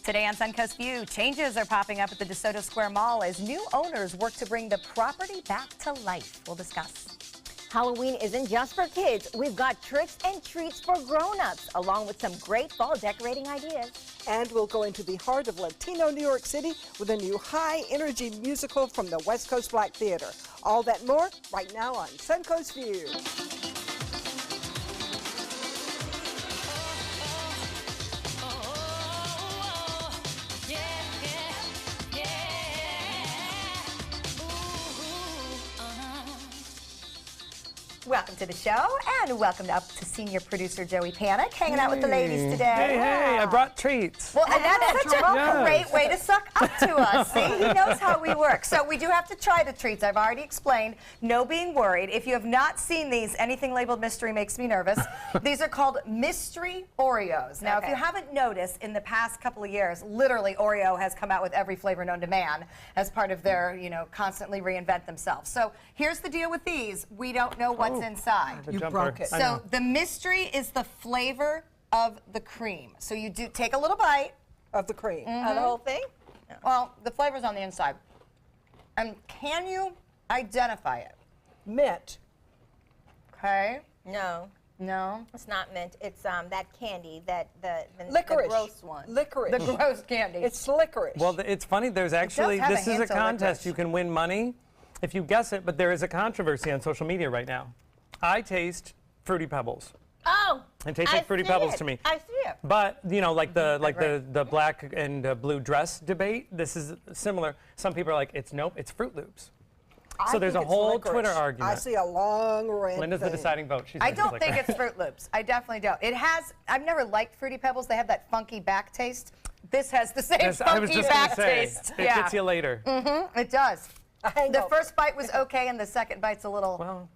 Today on Suncoast View, changes are popping up at the DeSoto Square Mall as new owners work to bring the property back to life. We'll discuss. Halloween isn't just for kids. We've got tricks and treats for grown-ups, along with some great fall decorating ideas. And we'll go into the heart of Latino New York City with a new high-energy musical from the West Coast Black Theater. All that and more right now on Suncoast View. Welcome to the show, and welcome up to senior producer Joey Panic, hanging out with the ladies today. Hey, I brought treats. Well, and that's such a great way to suck up to us. See, he knows how we work. So we do have to try the treats. I've already explained. No being worried. If you have not seen these, anything labeled mystery makes me nervous. These are called mystery Oreos. Now, if you haven't noticed, in the past couple of years, literally Oreo has come out with every flavor known to man as part of their, constantly reinvent themselves. So here's the deal with these. We don't know what's inside. You broke it. So the mystery is the flavor of the cream. So you do take a little bite Of the cream. The whole thing? Well, the flavor's on the inside. And can you identify it? Mint. Okay. No, No. it's not mint. It's that candy, the Licorice. gross one. Licorice. The gross candy. It's licorice. Well, it's funny. There's actually, have a this is a hint of contest. licorice. You can win money if you guess it, but there is a controversy on social media right now. I taste Fruity Pebbles. Oh! It tastes like Fruity see Pebbles it. to me. I see it. But like the black and blue dress debate, this is similar. Some people are like, it's Fruit Loops. So there's a think it's whole licorice. Twitter argument. I see a long red Linda's the thing. deciding vote. She's I like, don't think it's Fruit Loops. I definitely don't. It has, I've never liked Fruity Pebbles. They have that funky back taste. This has the same Yes, I was funky just gonna back say, taste. it gets you later. It does. A hangover. The first bite was okay, and the second bite's a little... Well,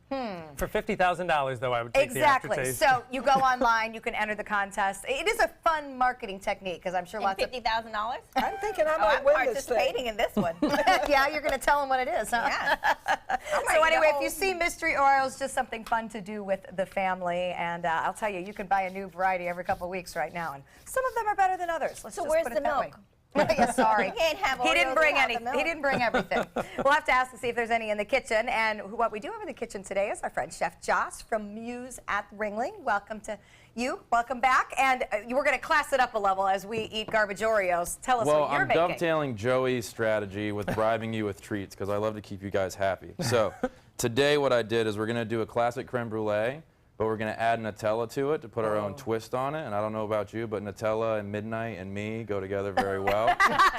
for $50,000 though, I would take the Exactly. aftertaste. So you go online, you can enter the contest. It is a fun marketing technique because I'm sure lots of... $50,000? I'm thinking I Oh, might I'm win this thing. participating in this one. Yeah, you're going to tell them what it is, huh? Yeah. So anyway, if you see mystery Oreos, just something fun to do with the family. And I'll tell you, you can buy a new variety every couple of weeks right now. And some of them are better than others. Let's So just where's put the it that milk? way. Yeah, sorry. You can't have He didn't Oreos bring without any. the milk. He didn't bring everything. We'll have to ask to see if there's any in the kitchen. And what we do have in the kitchen today is our friend Chef Joss from Muse at Ringling. Welcome to you. Welcome back. And we're going to class it up a level as we eat garbage Oreos. Tell us what you're making. Well, I'm dovetailing Joey's strategy with bribing you with treats because I love to keep you guys happy. So today what I did is we're going to do a classic creme brulee, but we're going to add Nutella to it to put our own twist on it. And I don't know about you, but Nutella and Midnight and me go together very well.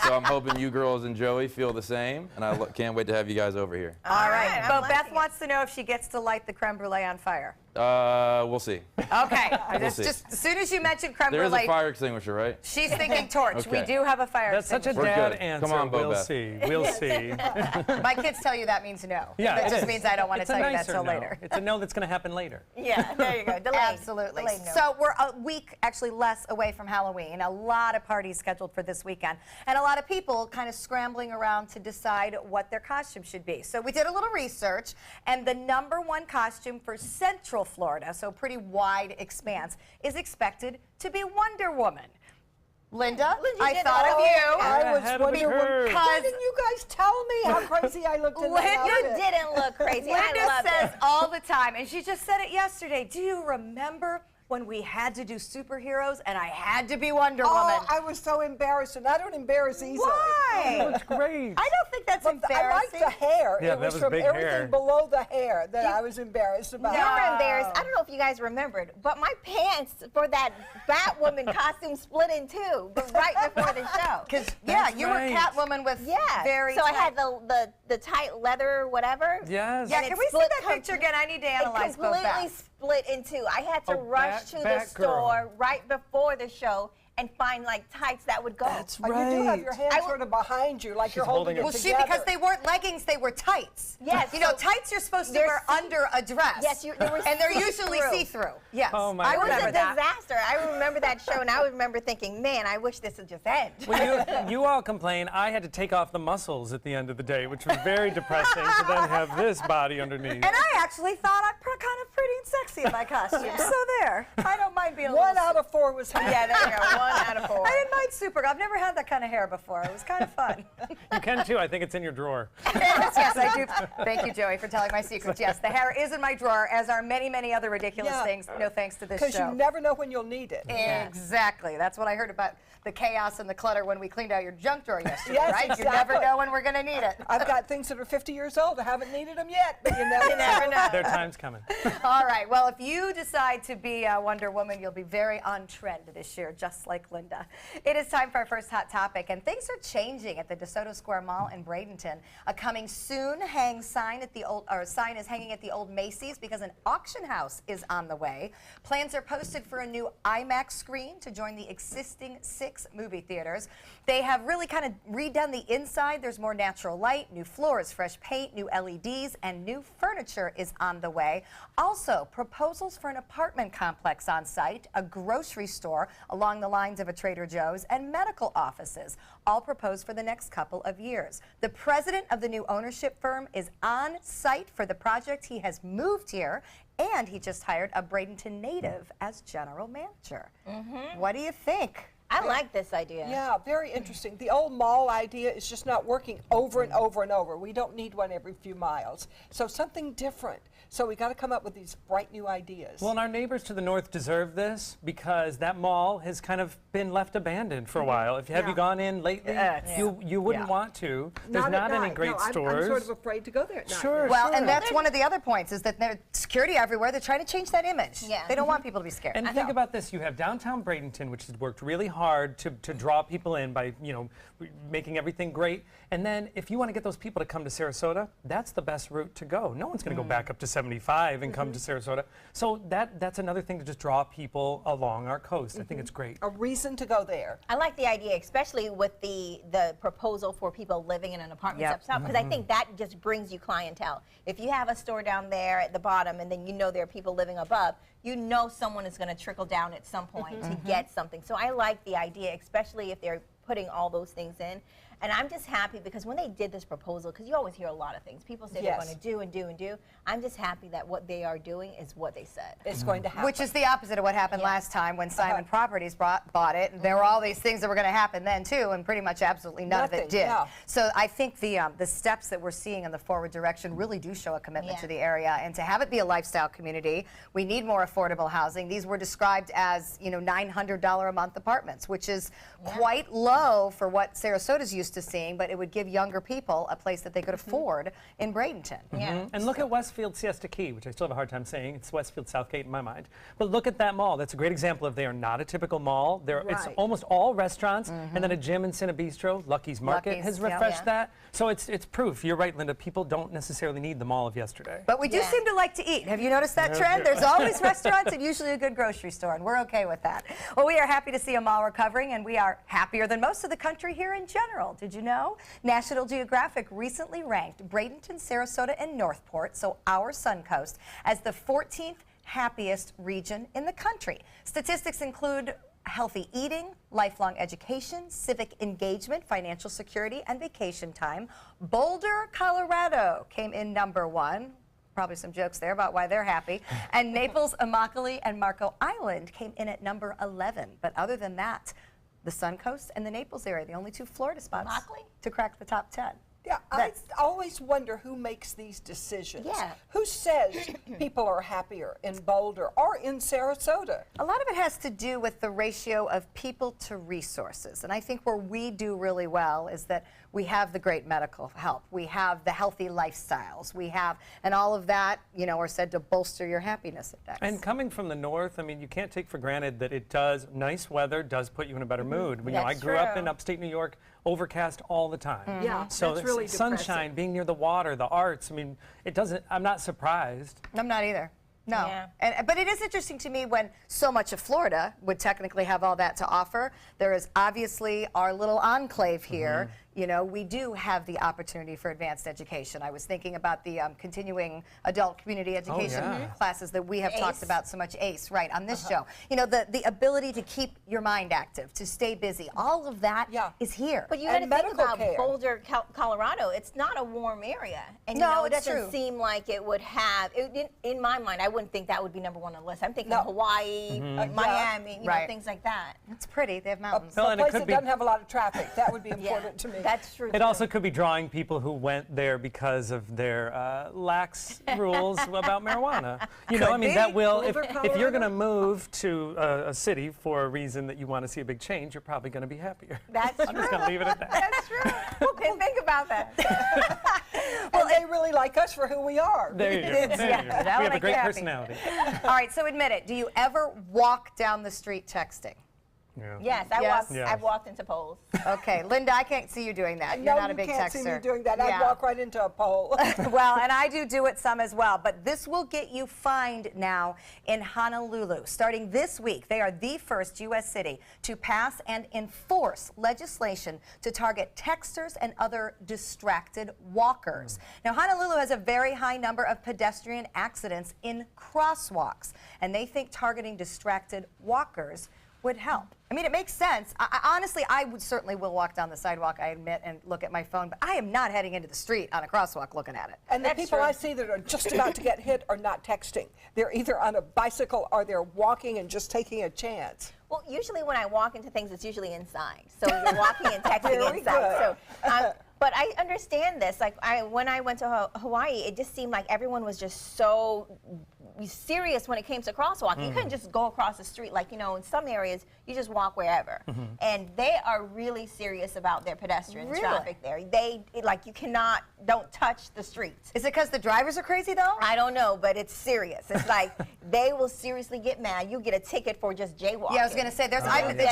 So I'm hoping you girls and Joey feel the same. And I can't wait to have you guys over here. All right. I'm But liking Beth wants to know if she gets to light the creme brulee on fire. We'll see. Okay. We'll see. Just as soon as you mentioned creme There is brulee, a fire extinguisher, right? she's thinking torch. We Okay. do have a fire That's such a extinguisher. We're dad good. answer. Come on, Bo we'll Beth. see. We'll see. My kids tell you that means no. Yeah, That it just is. means I don't want to It's a tell you that nicer till no. later. It's a no that's going to happen later. Yeah, there you go. Delayed. Absolutely. Delayed no. So we're a week, actually less away from Halloween. A lot of parties scheduled for this weekend. And a lot of people kind of scrambling around to decide what their costume should be. So we did a little research, and the #1 costume for Central Florida, so pretty wide expanse, is expected to be Wonder Woman. Linda, Linda I did thought it. of I you. was Ahead of the wondering, curve. why didn't you guys tell me how crazy I looked in that Linda You outfit? didn't look crazy. I Linda loved says it. all the time, and she just said it yesterday. Do you remember when we had to do superheroes and I had to be Wonder Woman? Oh, I was so embarrassed, and I don't embarrass easily. Why? That's great. I don't think that's But I liked embarrassing. the hair. Yeah, it that was was from big everything hair. below the hair that I was embarrassed about. You were embarrassed. I don't know if you guys remembered, but my pants for that Batwoman costume split in two, but right before the show. Because That's you right. were Catwoman with Yeah. very. So I tight- had the tight leather whatever. Yes. Yeah, and can it we see split that picture again? I need to analyze It both completely that. split in two. I had to Oh, rush to the Batgirl. store right before the show and find like tights that would go. That's Oh, right. you do have your hands I will- sort of behind you, like you're holding holding it it Well, together. because they weren't leggings, they were tights. Yes, You know, so tights you're supposed to they're wear under a dress. Yes, they were and they're usually see-through. see-through. Yes. Oh, my I It was remember a that. disaster. I remember that show, and I remember thinking, man, I wish this would just end. When you all complain, I had to take off the muscles at the end of the day, which was very depressing to then have this body underneath. And I actually thought I'm kind of pretty and sexy in my costume. So there. I don't mind being a One little... out of 4 was happy. Yeah, there you go. out of 4. I didn't mind Supergirl. I've never had that kind of hair before. It was kind of fun. You can too. I think it's in your drawer. Yes, I do. Thank you, Joey, for telling my secrets. Yes, the hair is in my drawer, as are many, many other ridiculous things. No thanks to this show. Because you never know when you'll need it. Exactly. That's what I heard about the chaos and the clutter when we cleaned out your junk drawer yesterday, Yes, right? exactly. You never know when we're going to need it. I've got things that are 50 years old. I haven't needed them yet, but you never know. Their time's coming. All right. Well, if you decide to be Wonder Woman, you'll be very on trend this year, just like Linda. It is time for our first hot topic, and things are changing at the DeSoto Square Mall in Bradenton. A coming soon sign is hanging at the old Macy's because an auction house is on the way. Plans are posted for a new IMAX screen to join the existing 6 movie theaters. They have really kind of redone the inside. There's more natural light, new floors, fresh paint, new LEDs, and new furniture is on the way. Also, proposals for an apartment complex on site, a grocery store along the lines of a Trader Joe's, and medical offices, all proposed for the next couple of years. The president of the new ownership firm is on site for the project. He has moved here, and he just hired a Bradenton native as general manager. What do you think? I like this idea. Yeah, very interesting. The old mall idea is just not working over and over and over. We don't need one every few miles. So something different. So we got to come up with these bright new ideas. Well, and our neighbors to the north deserve this because that mall has kind of been left abandoned for a while. Have you gone in lately? You wouldn't want to. There's not any great stores. I'm sort of afraid to go there at night. Sure. Well, and that's one of the other points is that there's security everywhere. They're trying to change that image. Yeah. They don't want people to be scared. And think about this: you have downtown Bradenton, which has worked really hard to draw people in by making everything great. And then if you want to get those people to come to Sarasota, that's the best route to go. No one's going to go back up to 75 and come to Sarasota. So that's another thing to just draw people along our coast. I think it's great. A reason to go there. I like the idea, especially with the proposal for people living in an apartment up south, because I think that just brings you clientele. If you have a store down there at the bottom and then there are people living above, someone is going to trickle down at some point to get something. So I like the idea, especially if they're putting all those things in. And I'm just happy because when they did this proposal, because you always hear a lot of things, people say they're going to do and do and do. I'm just happy that what they are doing is what they said. It's going to happen. Which is the opposite of what happened last time when Simon Properties bought it. And there were all these things that were going to happen then too, and pretty much absolutely none of it did. So I think the steps that we're seeing in the forward direction really do show a commitment to the area, and to have it be a lifestyle community. We need more affordable housing. These were described as $900 a month apartments, which is quite low for what Sarasota's used to seeing, but it would give younger people a place that they could afford in Bradenton. And look at Westfield Siesta Key, which I still have a hard time saying. It's Westfield Southgate in my mind. But look at that mall. That's a great example of they are not a typical mall. It's almost all restaurants, and then a gym and Cinebistro. Lucky's Market has refreshed that. So it's proof. You're right, Linda. People don't necessarily need the mall of yesterday. But we do seem to like to eat. Have you noticed that trend? There's always restaurants and usually a good grocery store, and we're okay with that. Well, we are happy to see a mall recovering, and we are happier than most of the country here in general. Did you know? National Geographic recently ranked Bradenton, Sarasota, and Northport, so our Suncoast, as the 14th happiest region in the country. Statistics include healthy eating, lifelong education, civic engagement, financial security, and vacation time. Boulder, Colorado came in #1. Probably some jokes there about why they're happy. And Naples, Immokalee, and Marco Island came in at #11. But other than that, the Suncoast and the Naples area, the only 2 Florida spots to crack the top 10. Yeah, I always wonder who makes these decisions. Yeah. Who says people are happier in Boulder or in Sarasota? A lot of it has to do with the ratio of people to resources. And I think where we do really well is that we have the great medical help. We have the healthy lifestyles. We have, and all of that, are said to bolster your happiness index. And coming from the north, I mean, you can't take for granted that nice weather does put you in a better mood. I grew up in upstate New York, overcast all the time. Yeah, so that's really sunshine, being near the water, the arts, I mean, I'm not surprised. I'm not either. No. Yeah. But it is interesting to me when so much of Florida would technically have all that to offer. There is obviously our little enclave here. you know, we do have the opportunity for advanced education. I was thinking about the continuing adult community education classes that we have talked about so much, ACE, right, on this show. You know, the ability to keep your mind active, to stay busy, all of that is here. But you got to think about Boulder, Colorado. It's not a warm area. And you know, it doesn't seem like it would have, in my mind, I wouldn't think that would be #1 on the list. I'm thinking Hawaii, Miami, you know, things like that. It's pretty. They have mountains. A place that doesn't have a lot of traffic. That would be important to me. That's true. It also could be drawing people who went there because of their lax rules about marijuana. You know, I mean, that will, if you're going to move to a city for a reason that you want to see a big change, you're probably going to be happier. That's true. I'm just going to leave it at that. That's true. Didn't think about that. Well, they really like us for who we are. There you go. There you go. We have a great personality. All right, so admit it. Do you ever walk down the street texting? Yes, I've walked into polls. Okay, Linda, I can't see you doing that. You're not a big texter. No, you can't see me doing that. I'd walk right into a pole. Well, and I do it some as well, but this will get you fined now in Honolulu. Starting this week, they are the first U.S. city to pass and enforce legislation to target texters and other distracted walkers. Now, Honolulu has a very high number of pedestrian accidents in crosswalks, and they think targeting distracted walkers would help. I mean, it makes sense. Honestly, I certainly will walk down the sidewalk, I admit, and look at my phone, but I am not heading into the street on a crosswalk looking at it. And the people I see that are just about to get hit are not texting. They're either on a bicycle or they're walking and just taking a chance. Well, usually when I walk into things, it's usually inside. So you're walking and texting inside. So, but I understand this. Like when I went to Hawaii, it just seemed like everyone was just so serious when it came to crosswalking. You couldn't just go across the street. Like, you know, in some areas, you just walk wherever. And they are really serious about their pedestrian traffic there. Like, you don't touch the streets. Is it because the drivers are crazy, though? I don't know, but it's serious. It's like they will seriously get mad. You get a ticket for just jaywalking. Yeah, I was going to say, in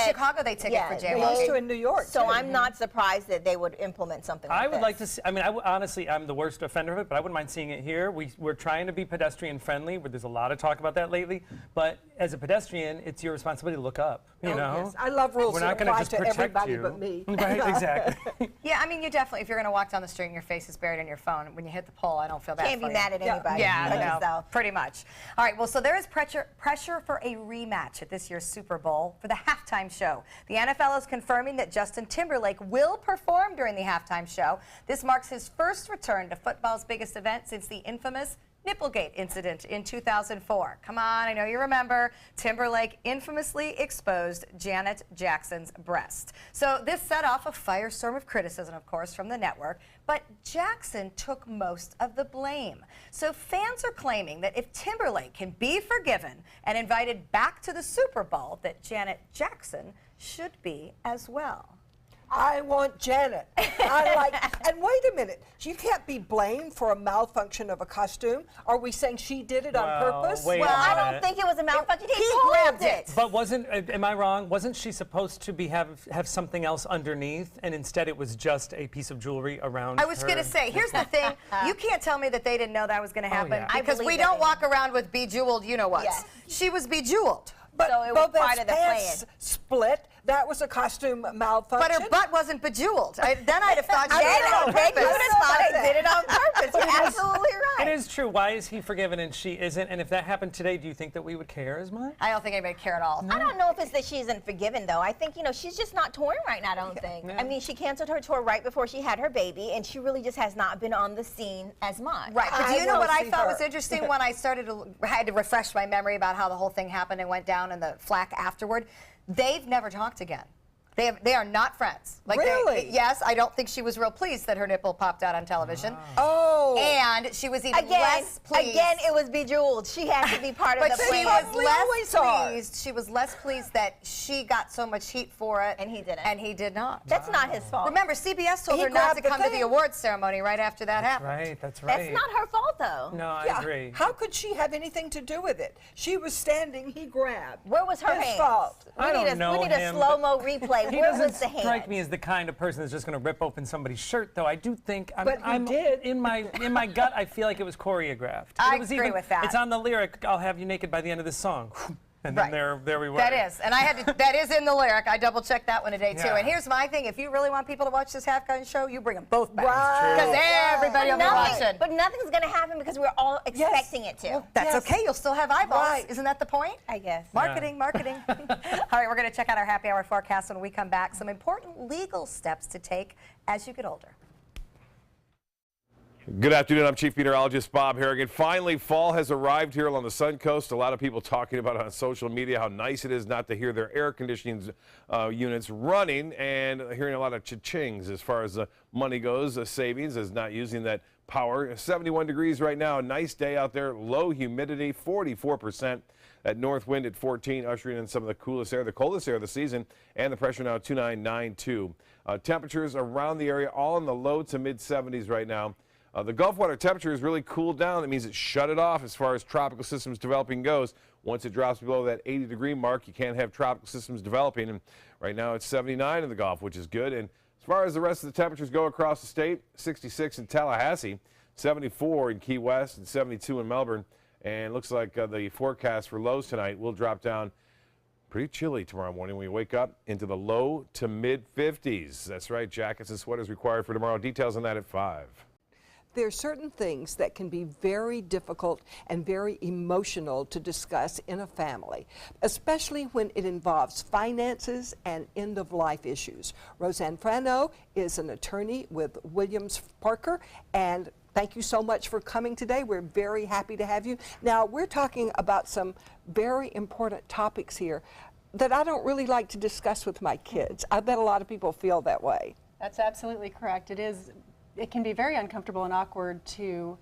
Chicago, they ticket for jaywalking. They used to in New York, So I'm not surprised that they would implement something like I this. would like to see, I mean, honestly, I'm the worst offender of it, but I wouldn't mind seeing it here. We're trying to be pedestrian friendly. There's a lot of talk about that lately. But as a pedestrian, it's your responsibility to look up, you know? Yes. I love rules We're that not going to apply just to protect everybody you. but me. Right, exactly. Yeah, I mean, you definitely, if you're going to walk down the street and your face is buried in your phone, when you hit the pole, I don't feel bad Can't for be you. mad at anybody. Yeah, no, pretty much. All right, well, so there is pressure for a rematch at this year's Super Bowl for the halftime show. The NFL is confirming that Justin Timberlake will perform during the halftime show. This marks his first return to football's biggest event since the infamous Nipplegate incident in 2004. Come on, I know you remember. Timberlake infamously exposed Janet Jackson's breast. So this set off a firestorm of criticism, of course, from the network, but Jackson took most of the blame. So fans are claiming that if Timberlake can be forgiven and invited back to the Super Bowl, that Janet Jackson should be as well. I want Janet. And wait a minute, you can't be blamed for a malfunction of a costume. Are we saying she did it on purpose? Wait Well, a I minute. don't think it was a malfunction. He grabbed grabbed it. But am I wrong? Wasn't she supposed to have something else underneath, and instead it was just a piece of jewelry around I was going to say, here's the thing. You can't tell me that they didn't know that was going to happen. yeah. Because we don't walk around with bejeweled you-know-whats. Yes. She was bejeweled. But So it was Bobette's part of the pants split. That was a costume malfunction. But her butt wasn't bejeweled. Then I'd have thought she Then did it on you would purpose. have thought I did it on purpose. You're absolutely right. It is true. Why is he forgiven and she isn't? And if that happened today, do you think that we would care as much? I don't think anybody cared at all. I don't know if it's that she isn't forgiven, though. I think, you know, she's just not touring right now, I don't think. Yeah. I mean, she canceled her tour right before she had her baby, and she really just has not been on the scene as much. Right, but do I you know what wanna I see thought her. was interesting when I had to refresh my memory about how the whole thing happened and went down and the flack afterward? They've never talked again. They are not friends. Like Really? Yes, I don't think she was real pleased that her nipple popped out on television. Oh. And she was even less pleased. Again, it was bejeweled. She had to be part of But the she plan. was Probably less always are. pleased. She was less pleased that she got so much heat for it. And he didn't. And he did not. That's not his fault. Remember, CBS told He her not to grabbed the come to the thing. awards ceremony right after that happened. Right, that's right. That's not her fault, though. No, I Yeah. agree. How could she have anything to do with it? She was standing, he grabbed. Where was her His hand? fault. I don't know We need a him, slow-mo replay. He Where doesn't was the hand? strike me as the kind of person that's just going to rip open somebody's shirt, though. I do think But he did. in my gut. I feel like it was choreographed. I It was agree with that. It's on the lyric. I'll have you naked by the end of this song. And Right. then there we were. That is, and I had to, that is in the lyric. I double checked that one today too. Yeah. And here's my thing: if you really want people to watch this half-gun show, you bring them both back, Right. because everybody will be watching. But nothing's going to happen because we're all expecting it to. That's Yes. okay. You'll still have eyeballs. Right. Isn't that the point? I guess. Marketing, marketing. All right, we're going to check out our happy hour forecast when we come back. Some important legal steps to take as you get older. Good afternoon. I'm Chief Meteorologist Bob Harrigan. Finally, fall has arrived here on the Suncoast. A lot of people talking about it on social media, how nice it is not to hear their air conditioning units running, and hearing a lot of cha-chings as far as money goes. Savings is not using that power. 71 degrees right now. A nice day out there. Low humidity, 44%. That north wind at 14, ushering in some of the coolest air, the coldest air of the season, and the pressure now 2992. Temperatures around the area all in the low to mid 70s right now. The Gulf water temperature has really cooled down. That means it shut it off as far as tropical systems developing goes. Once it drops below that 80-degree mark, you can't have tropical systems developing. And right now it's 79 in the Gulf, which is good. And as far as the rest of the temperatures go across the state, 66 in Tallahassee, 74 in Key West, and 72 in Melbourne. And it looks like the forecast for lows tonight will drop down pretty chilly tomorrow morning when we wake up into the low to mid 50s. That's right, jackets and sweaters required for tomorrow. Details on that at 5. There are certain things that can be very difficult and very emotional to discuss in a family, especially when it involves finances and end-of-life issues. Roseanne Frano is an attorney with Williams Parker, and thank you so much for coming today. We're very happy to have you. Now, we're talking about some very important topics here that I don't really like to discuss with my kids. I bet a lot of people feel that way. That's absolutely correct. It can be very uncomfortable and awkward to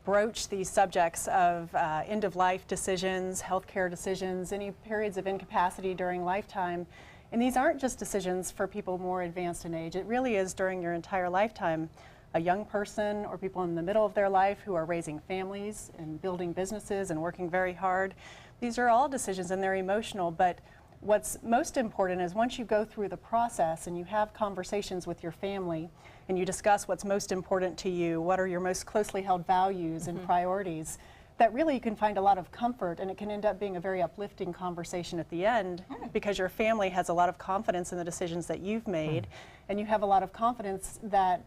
broach these subjects of end-of-life decisions, healthcare decisions, any periods of incapacity during lifetime. And these aren't just decisions for people more advanced in age. It really is during your entire lifetime. A young person or people in the middle of their life who are raising families and building businesses and working very hard. These are all decisions and they're emotional, but what's most important is once you go through the process and you have conversations with your family and you discuss what's most important to you, what are your most closely held values and priorities, that really you can find a lot of comfort, and it can end up being a very uplifting conversation at the end because your family has a lot of confidence in the decisions that you've made, and you have a lot of confidence that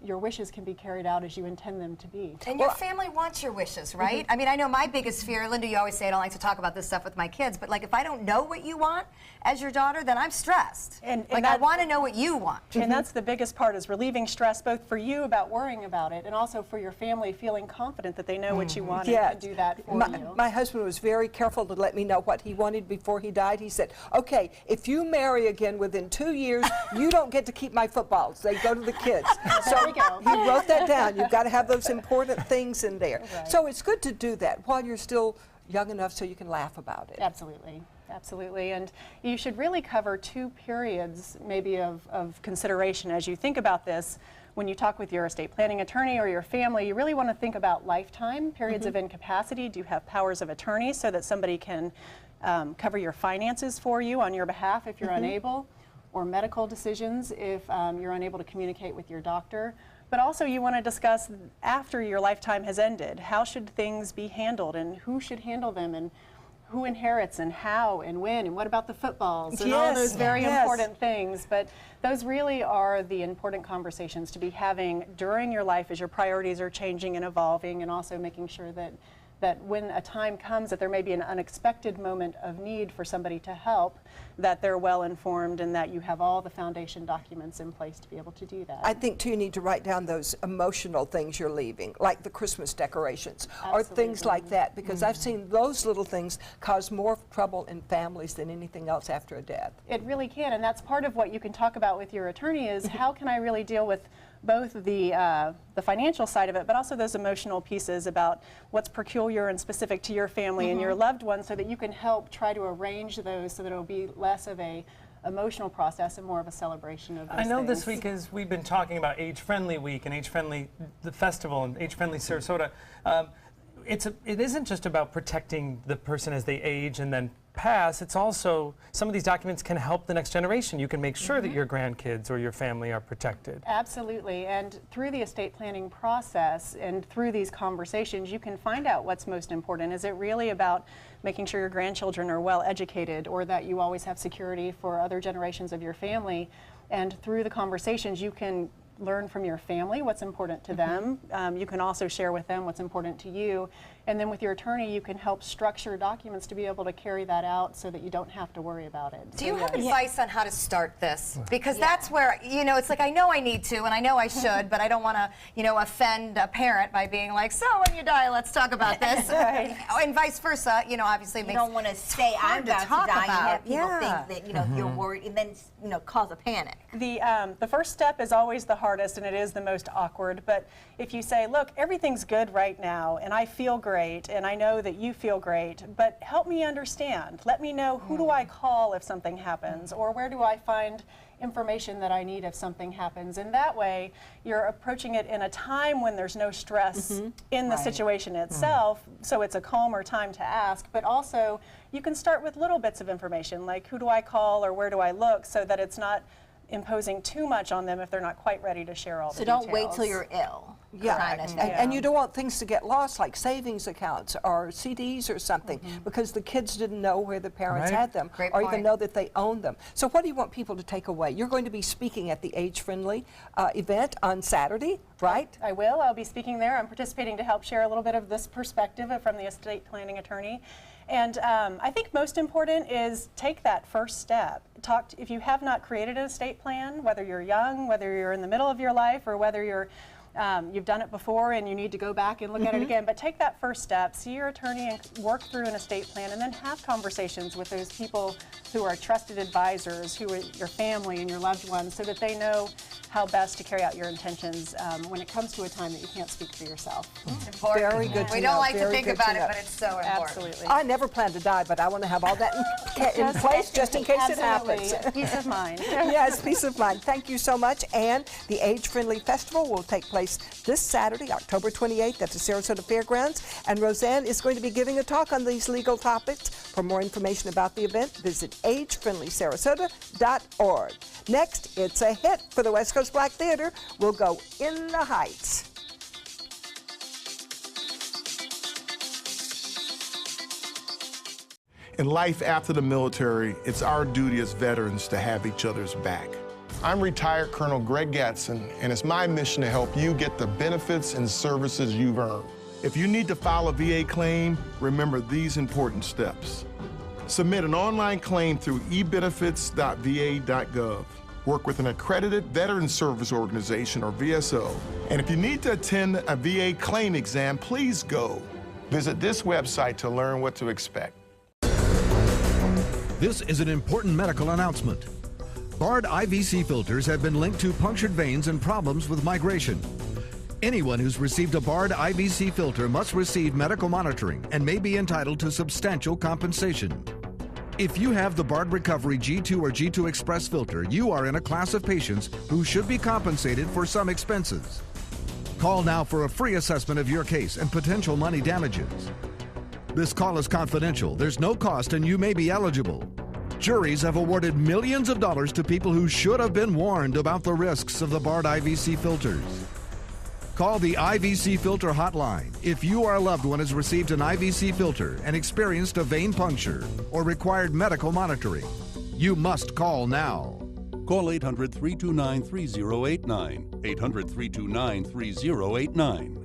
your wishes can be carried out as you intend them to be. And your family wants your wishes, right? I mean, I know my biggest fear, Linda, you always say I don't like to talk about this stuff with my kids, but like if I don't know what you want as your daughter, then I'm stressed. And like I want to know what you want. And that's the biggest part, is relieving stress both for you about worrying about it and also for your family feeling confident that they know what you want and can do that for you. My husband was very careful to let me know what he wanted before he died. He said, okay, if you marry again within 2 years, you don't get to keep my footballs. They go to the kids. So There we go. he wrote that down. You've got to have those important things in there. Right. So it's good to do that while you're still young enough so you can laugh about it. Absolutely. Absolutely. And you should really cover 2 periods maybe of consideration as you think about this. When you talk with your estate planning attorney or your family, you really want to think about lifetime periods of incapacity. Do you have powers of attorney so that somebody can cover your finances for you on your behalf if you're unable, or medical decisions if you're unable to communicate with your doctor? But also you want to discuss after your lifetime has ended, how should things be handled and who should handle them and who inherits and how and when and what about the footballs and all those very important things. But those really are the important conversations to be having during your life as your priorities are changing and evolving, and also making sure that when a time comes that there may be an unexpected moment of need for somebody to help, that they're well informed and that you have all the foundation documents in place to be able to do that. I think, too, you need to write down those emotional things you're leaving, like the Christmas decorations or things like that, because I've seen those little things cause more trouble in families than anything else after a death. It really can, and that's part of what you can talk about with your attorney is how can I really deal with both the financial side of it, but also those emotional pieces about what's peculiar and specific to your family and your loved ones, so that you can help try to arrange those so that it'll be less of a emotional process and more of a this this week is we've been talking about Age Friendly Week and Age Friendly, the festival, and Age Friendly Sarasota. It isn't just about protecting the person as they age and then pass, it's also, some of these documents can help the next generation. You can make sure that your grandkids or your family are protected. Absolutely, and through the estate planning process and through these conversations, you can find out what's most important. Is it really about making sure your grandchildren are well educated, or that you always have security for other generations of your family? And through the conversations, you can learn from your family what's important to them. You can also share with them what's important to you. And then with your attorney, you can help structure documents to be able to carry that out so that you don't have to worry about it. Do you have advice on how to start this? Because that's where, you know, it's like I know I need to and I know I should, but I don't want to, you know, offend a parent by being like, so when you die, let's talk about this. And vice versa, you know, obviously it You makes don't want to say I'm about to talk die and about. have people think that, you know, you're worried and then, you know, cause a panic. The first step is always the hardest, and it is the most awkward. But if you say, look, everything's good right now, and I feel great, and I know that you feel great, but help me understand. Let me know, who do I call if something happens, or where do I find information that I need if something happens? And that way, you're approaching it in a time when there's no stress in the situation itself, so it's a calmer time to ask. But also, you can start with little bits of information, like who do I call or where do I look, so that it's not imposing too much on them if they're not quite ready to share all the details. So don't wait till you're ill. Yeah, kind of and you don't want things to get lost, like savings accounts or CDs or something, because the kids didn't know where the parents had them, Great or point. even know that they owned them. So what do you want people to take away? You're going to be speaking at the Age Friendly event on Saturday, right? I will. I'll be speaking there. I'm participating to help share a little bit of this perspective from the estate planning attorney. And I think most important is take that first step. If you have not created an estate plan, whether you're young, whether you're in the middle of your life, or whether you've done it before and you need to go back and look at it again, but take that first step, see your attorney and work through an estate plan, and then have conversations with those people who are trusted advisors, who are your family and your loved ones, so that they know how best to carry out your intentions when it comes to a time that you can't speak for yourself. Important. Very good to We know, don't like to very think good about to it, know. but it's so important. Absolutely. I never plan to die, but I want to have all that in place just in case it happens. Absolutely. Peace of mind. Yes, peace of mind. Thank you so much. And the Age Friendly Festival will take place this Saturday, October 28th at the Sarasota Fairgrounds. And Roseanne is going to be giving a talk on these legal topics. For more information about the event, visit agefriendlysarasota.org. Next, it's a hit for the West Coast Black Theater. We'll go In the Heights. In life after the military, it's our duty as veterans to have each other's back. I'm retired Colonel Greg Gatson, and it's my mission to help you get the benefits and services you've earned. If you need to file a VA claim, remember these important steps. Submit an online claim through ebenefits.va.gov. Work with an accredited Veteran Service Organization, or VSO. And if you need to attend a VA claim exam, please go. Visit this website to learn what to expect. This is an important medical announcement. Bard IVC filters have been linked to punctured veins and problems with migration. Anyone who's received a Bard IVC filter must receive medical monitoring and may be entitled to substantial compensation. If you have the Bard Recovery G2 or G2 Express filter, you are in a class of patients who should be compensated for some expenses. Call now for a free assessment of your case and potential money damages. This call is confidential. There's no cost and you may be eligible. Juries have awarded millions of dollars to people who should have been warned about the risks of the Bard IVC filters. Call the IVC Filter Hotline if you or a loved one has received an IVC filter and experienced a vein puncture or required medical monitoring. You must call now. Call 800-329-3089. 800-329-3089.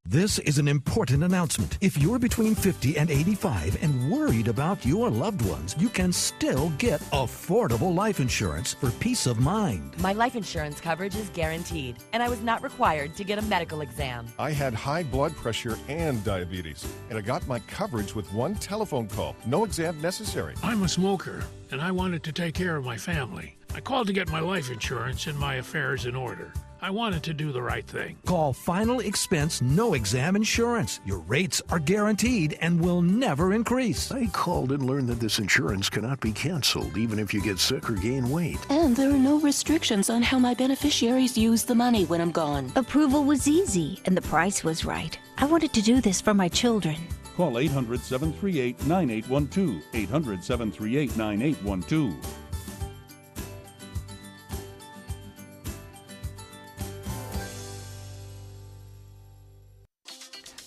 This is an important announcement. If you're between 50 and 85 and worried about your loved ones, you can still get affordable life insurance for peace of mind. My life insurance coverage is guaranteed, and I was not required to get a medical exam. I had high blood pressure and diabetes, and I got my coverage with one telephone call. No exam necessary. I'm a smoker, and I wanted to take care of my family. I called to get my life insurance and my affairs in order. I wanted to do the right thing. Call Final Expense No Exam Insurance. Your rates are guaranteed and will never increase. I called and learned that this insurance cannot be canceled even if you get sick or gain weight. And there are no restrictions on how my beneficiaries use the money when I'm gone. Approval was easy and the price was right. I wanted to do this for my children. Call 800-738-9812. 800-738-9812.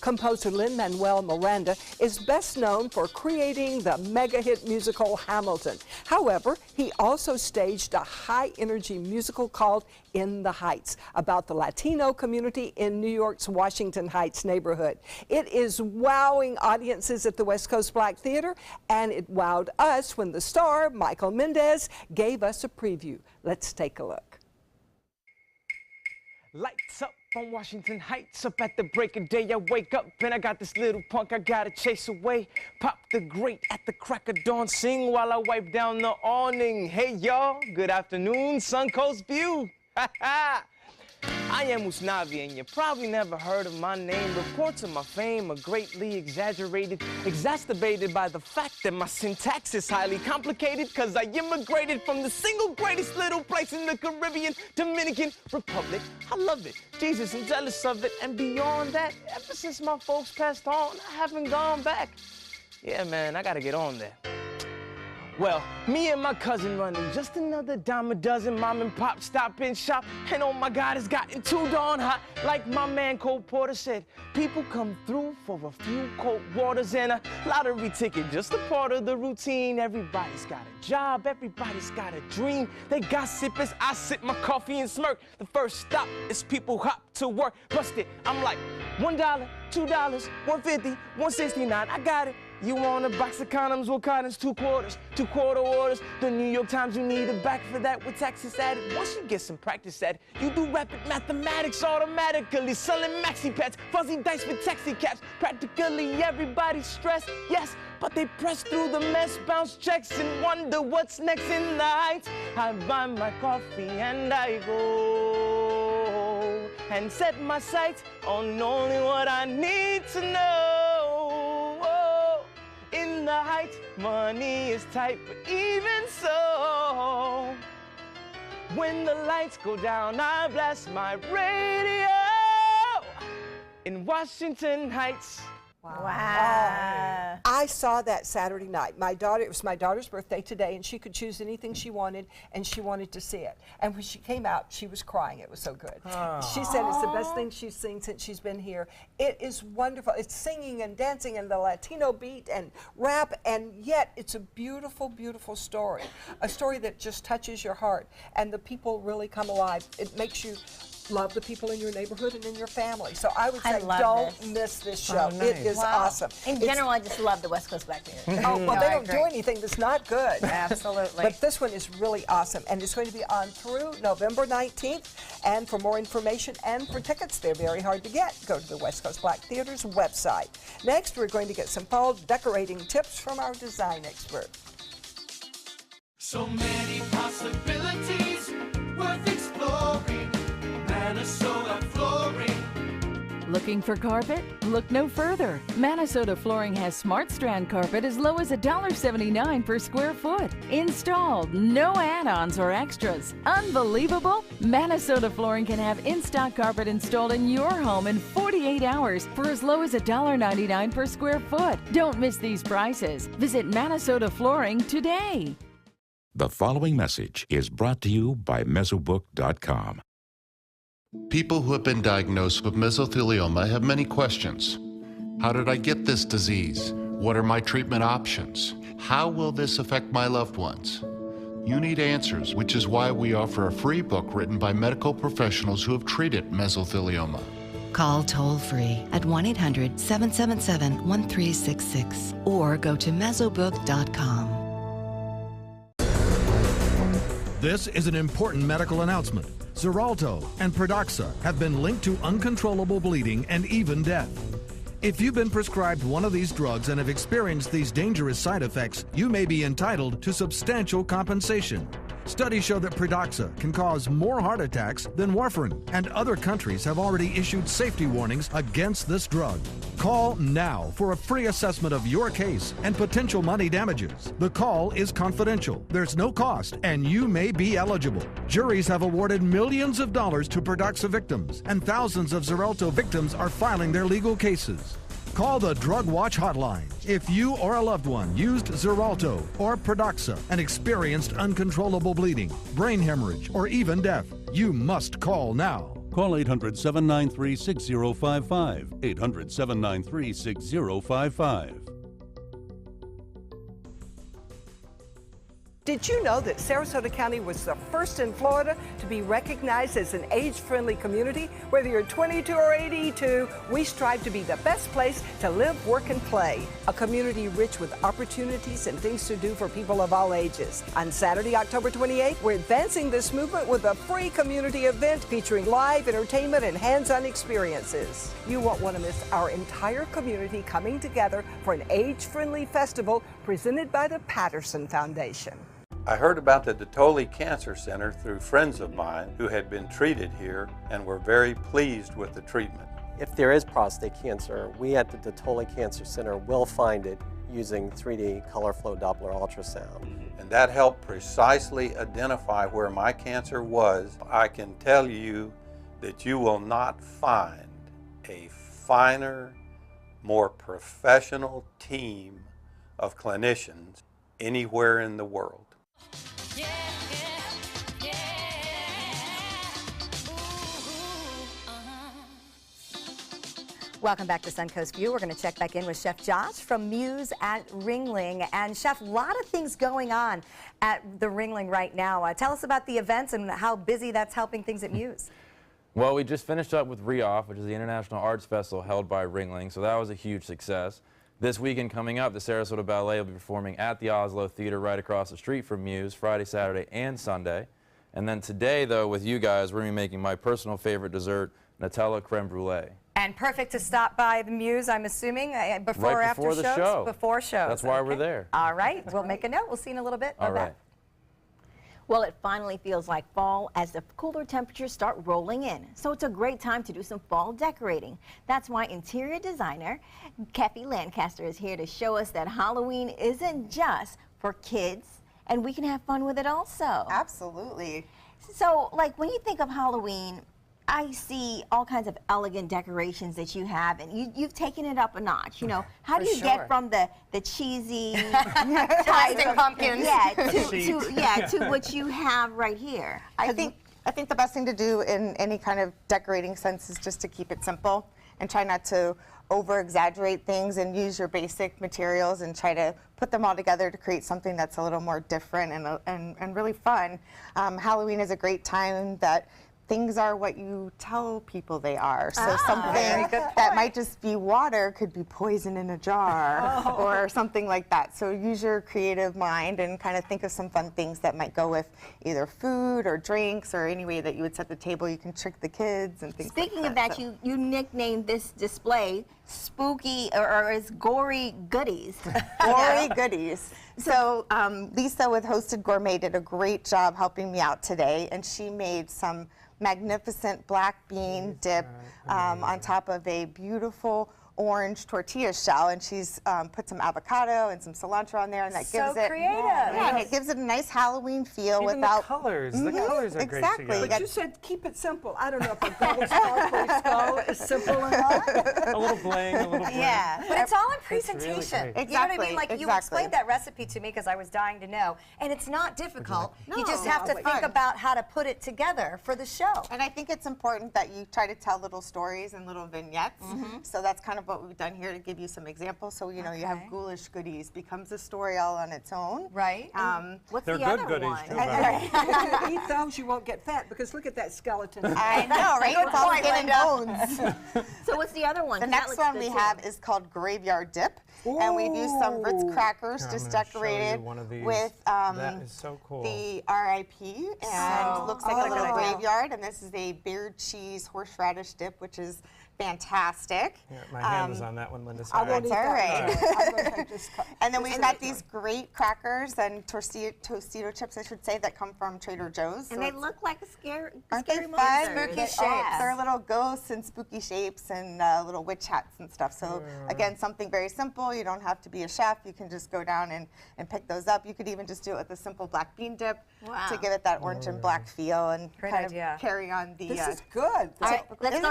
Composer Lin-Manuel Miranda is best known for creating the mega-hit musical Hamilton. However, he also staged a high-energy musical called In the Heights about the Latino community in New York's Washington Heights neighborhood. It is wowing audiences at the West Coast Black Theater, and it wowed us when the star, Michael Mendez, gave us a preview. Let's take a look. Lights up on Washington Heights, up at the break of day. I wake up and I got this little punk I gotta chase away. Pop the grate at the crack of dawn, sing while I wipe down the awning. Hey y'all, good afternoon, Suncoast view. Ha ha! I am Usnavi, and you probably never heard of my name. Reports of my fame are greatly exaggerated, exacerbated by the fact that my syntax is highly complicated, cause I immigrated from the single greatest little place in the Caribbean, Dominican Republic. I love it, Jesus, I'm jealous of it, and beyond that, ever since my folks passed on, I haven't gone back. Yeah, man, I gotta get on there. Well, me and my cousin running just another dime a dozen, mom and pop stop and shop, and oh my God, it's gotten too darn hot. Like my man Cole Porter said, people come through for a few cold waters and a lottery ticket, just a part of the routine. Everybody's got a job, everybody's got a dream. They gossip as I sip my coffee and smirk. The first stop is people hop to work. Busted, I'm like, $1, $2, $1.50, $1.69, I got it. You want a box of condoms, well, cottons, 2 quarters, 2 quarter orders. The New York Times, you need a back for that with taxes added. Once you get some practice at it, you do rapid mathematics automatically. Selling maxi pads, fuzzy dice with taxi cabs. Practically everybody's stressed, yes, but they press through the mess, bounce checks, and wonder what's next in the Heights. I buy my coffee and I go and set my sights on only what I need to know. In the Heights, money is tight, but even so, when the lights go down, I blast my radio in Washington Heights. Wow. I saw that Saturday night. It was my daughter's birthday today, and she could choose anything she wanted, and she wanted to see it. And when she came out, she was crying. It was so good. She said it's the best thing she's seen since she's been here. It is wonderful. It's singing and dancing and the Latino beat and rap, and yet it's a beautiful, beautiful story. A story that just touches your heart, and the people really come alive. It makes you love the people in your neighborhood and in your family. So I would say don't miss this show. Oh, nice. It is awesome. In general, I just love the West Coast Black Theater. Oh, well, they don't do anything that's not good. Absolutely. But this one is really awesome, and it's going to be on through November 19th. And for more information and for tickets, they're very hard to get. Go to the West Coast Black Theater's website. Next, we're going to get some fall decorating tips from our design expert. So many possibilities worth exploring. Minnesota Flooring. Looking for carpet? Look no further. Minnesota Flooring has Smart Strand carpet as low as $1.79 per square foot. Installed, no add-ons or extras. Unbelievable? Minnesota Flooring can have in-stock carpet installed in your home in 48 hours for as low as $1.99 per square foot. Don't miss these prices. Visit Minnesota Flooring today. The following message is brought to you by Mesobook.com. People who have been diagnosed with mesothelioma have many questions. How did I get this disease? What are my treatment options? How will this affect my loved ones? You need answers, which is why we offer a free book written by medical professionals who have treated mesothelioma. Call toll-free at 1-800-777-1366 or go to mesobook.com. This is an important medical announcement. Xarelto and Pradaxa have been linked to uncontrollable bleeding and even death. If you've been prescribed one of these drugs and have experienced these dangerous side effects, you may be entitled to substantial compensation. Studies show that Pradaxa can cause more heart attacks than warfarin, and other countries have already issued safety warnings against this drug. Call now for a free assessment of your case and potential money damages. The call is confidential, there's no cost, and you may be eligible. Juries have awarded millions of dollars to Pradaxa victims, and thousands of Xarelto victims are filing their legal cases. Call the Drug Watch hotline if you or a loved one used Xarelto or Pradaxa and experienced uncontrollable bleeding, brain hemorrhage, or even death. You must call now. Call 800-793-6055. 800-793-6055. Did you know that Sarasota County was the first in Florida to be recognized as an age-friendly community? Whether you're 22 or 82, we strive to be the best place to live, work, and play. A community rich with opportunities and things to do for people of all ages. On Saturday, October 28th, we're advancing this movement with a free community event featuring live entertainment and hands-on experiences. You won't want to miss our entire community coming together for an age-friendly festival presented by the Patterson Foundation. I heard about the Dotoli Cancer Center through friends of mine who had been treated here and were very pleased with the treatment. If there is prostate cancer, we at the Dotoli Cancer Center will find it using 3D color flow Doppler ultrasound. And that helped precisely identify where my cancer was. I can tell you that you will not find a finer, more professional team of clinicians anywhere in the world. Welcome back to Suncoast View. We're going to check back in with Chef Josh from Muse at Ringling. And Chef, a lot of things going on at the Ringling right now. Tell us about the events and how busy that's helping things at Muse. Well, we just finished up with REOFF, which is the International Arts Festival held by Ringling, so that was a huge success. This weekend coming up, the Sarasota Ballet will be performing at the Oslo Theater right across the street from Muse, Friday, Saturday, and Sunday. And then today, though, with you guys, we're going to be making my personal favorite dessert, Nutella creme brulee. And perfect to stop by the Muse, I'm assuming, before or Right after before the shows? show. Before shows. That's why we're there. All right, we'll make a note. We'll see you in a little bit. All right. Well, it finally feels like fall as the cooler temperatures start rolling in. So it's a great time to do some fall decorating. That's why interior designer Kefi Lancaster is here to show us that Halloween isn't just for kids and we can have fun with it also. Absolutely. So, like, when you think of Halloween, I see all kinds of elegant decorations that you have, and you've taken it up a notch. You know, how do you get from the cheesy plastic pumpkins, to what you have right here? I think the best thing to do in any kind of decorating sense is just to keep it simple and try not to over-exaggerate things and use your basic materials and try to put them all together to create something that's a little more different and really fun. Halloween is a great time that things are what you tell people they are. So something that might just be water could be poison in a jar or something like that. So use your creative mind and kind of think of some fun things that might go with either food or drinks or any way that you would set the table. You can trick the kids and things Speaking like that. of that, you nicknamed this display Spooky or as Gory Goodies. Gory Goodies. So Lisa with Hosted Gourmet did a great job helping me out today, and she made some magnificent black bean dip on top of a beautiful orange tortilla shell, and she's put some avocado and some cilantro on there, and that gives it and it gives it a nice Halloween feel. Even without the colors. The colors are great together. But you said keep it simple. I don't know if a gold sparkly skull is simple enough. A little bling, a little bling. Yeah, but it's all in presentation. Really exactly. You know what I mean? Like you explained that recipe to me because I was dying to know, and it's not difficult. You just have to think about how to put it together for the show. And I think it's important that you try to tell little stories and little vignettes. So that's kind of what we've done here to give you some examples. So, you know, you have Ghoulish Goodies becomes a story all on its own. Right. What's They're the good other goodies, one? too, by the way. If you eat those, you won't get fat because look at that skeleton. I know, right? Good It's all point, skin and bones. So what's the other one? The next one we have is called Graveyard Dip. And we've used some Ritz crackers just decorated with that is so cool. the RIP, and looks like a little graveyard. And this is a beard cheese horseradish dip, which is fantastic. Yeah, my hand was on that one, Linda. I Sorry. won't eat that. All right. And then we've got nice these great crackers and Tostito chips, I should say, that come from Trader Joe's. And they look like a scary Aren't they monster. fun? Spooky They shapes. are. They're little ghosts and spooky shapes and little witch hats and stuff. So again, something very simple. You don't have to be a chef. You can just go down and pick those up. You could even just do it with a simple black bean dip to give it that orange and black feel and kind of carry on the. This is good. All right, Isn't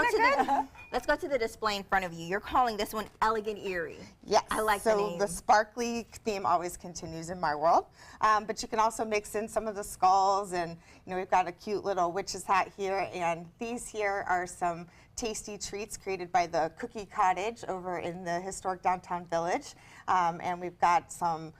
let's go to the display in front of you. You're calling this one Elegant Eerie. Yes. I like the name. So the sparkly theme always continues in my world, but you can also mix in some of the skulls, and we've got a cute little witch's hat here, and these here are some tasty treats created by the Cookie Cottage over in the historic downtown village, and we've got some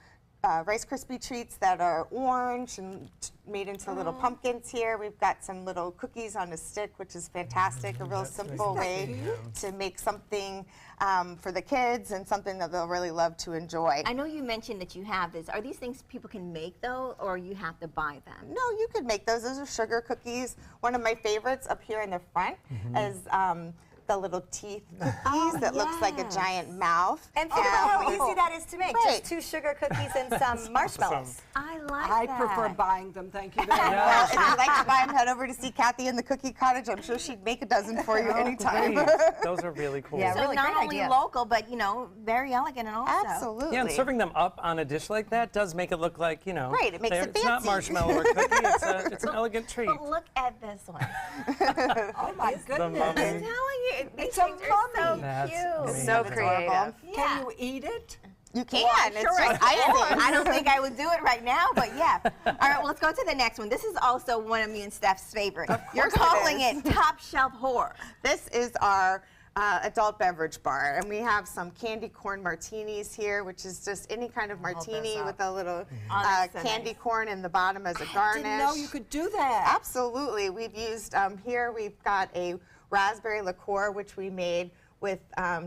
Rice Krispie treats that are orange and made into little pumpkins here. We've got some little cookies on a stick, which is fantastic, a real simple way to make something for the kids and something that they'll really love to enjoy. I know you mentioned that you have this. Are these things people can make, though, or you have to buy them? No, you could make those. Those are sugar cookies. One of my favorites up here in the front is the little teeth cookies that looks like a giant mouth. And think about how easy that is to make. Just 2 sugar cookies and some marshmallows. I like I that. prefer buying them, thank you very much. Well, if you'd like to buy them, head over to see Kathy in the Cookie Cottage. I'm sure she'd make a dozen for you anytime. Great. Those are really cool. Yeah, So really not great only idea. local, but very elegant and also. Absolutely. Yeah, and serving them up on a dish like that does make it look like, Right, it makes it it's not fancy. marshmallow or cookie, it's an elegant treat. But look at this one. Oh my goodness. I'm telling you, It's these a things are so mummy. That's cute. amazing. So creative. Can you eat it? You can. Well, I'm It's sure just I can. icing. I don't think I would do it right now, but yeah. All right, well, let's go to the next one. This is also one of me and Steph's favorite. You're course it calling is. it Top Shelf Horror. This is our adult beverage bar, and we have some candy corn martinis here, which is just any kind of martini with a little that's so candy nice. corn in the bottom as a garnish. Didn't know you could do that. Absolutely. We've used here, we've got a raspberry liqueur, which we made with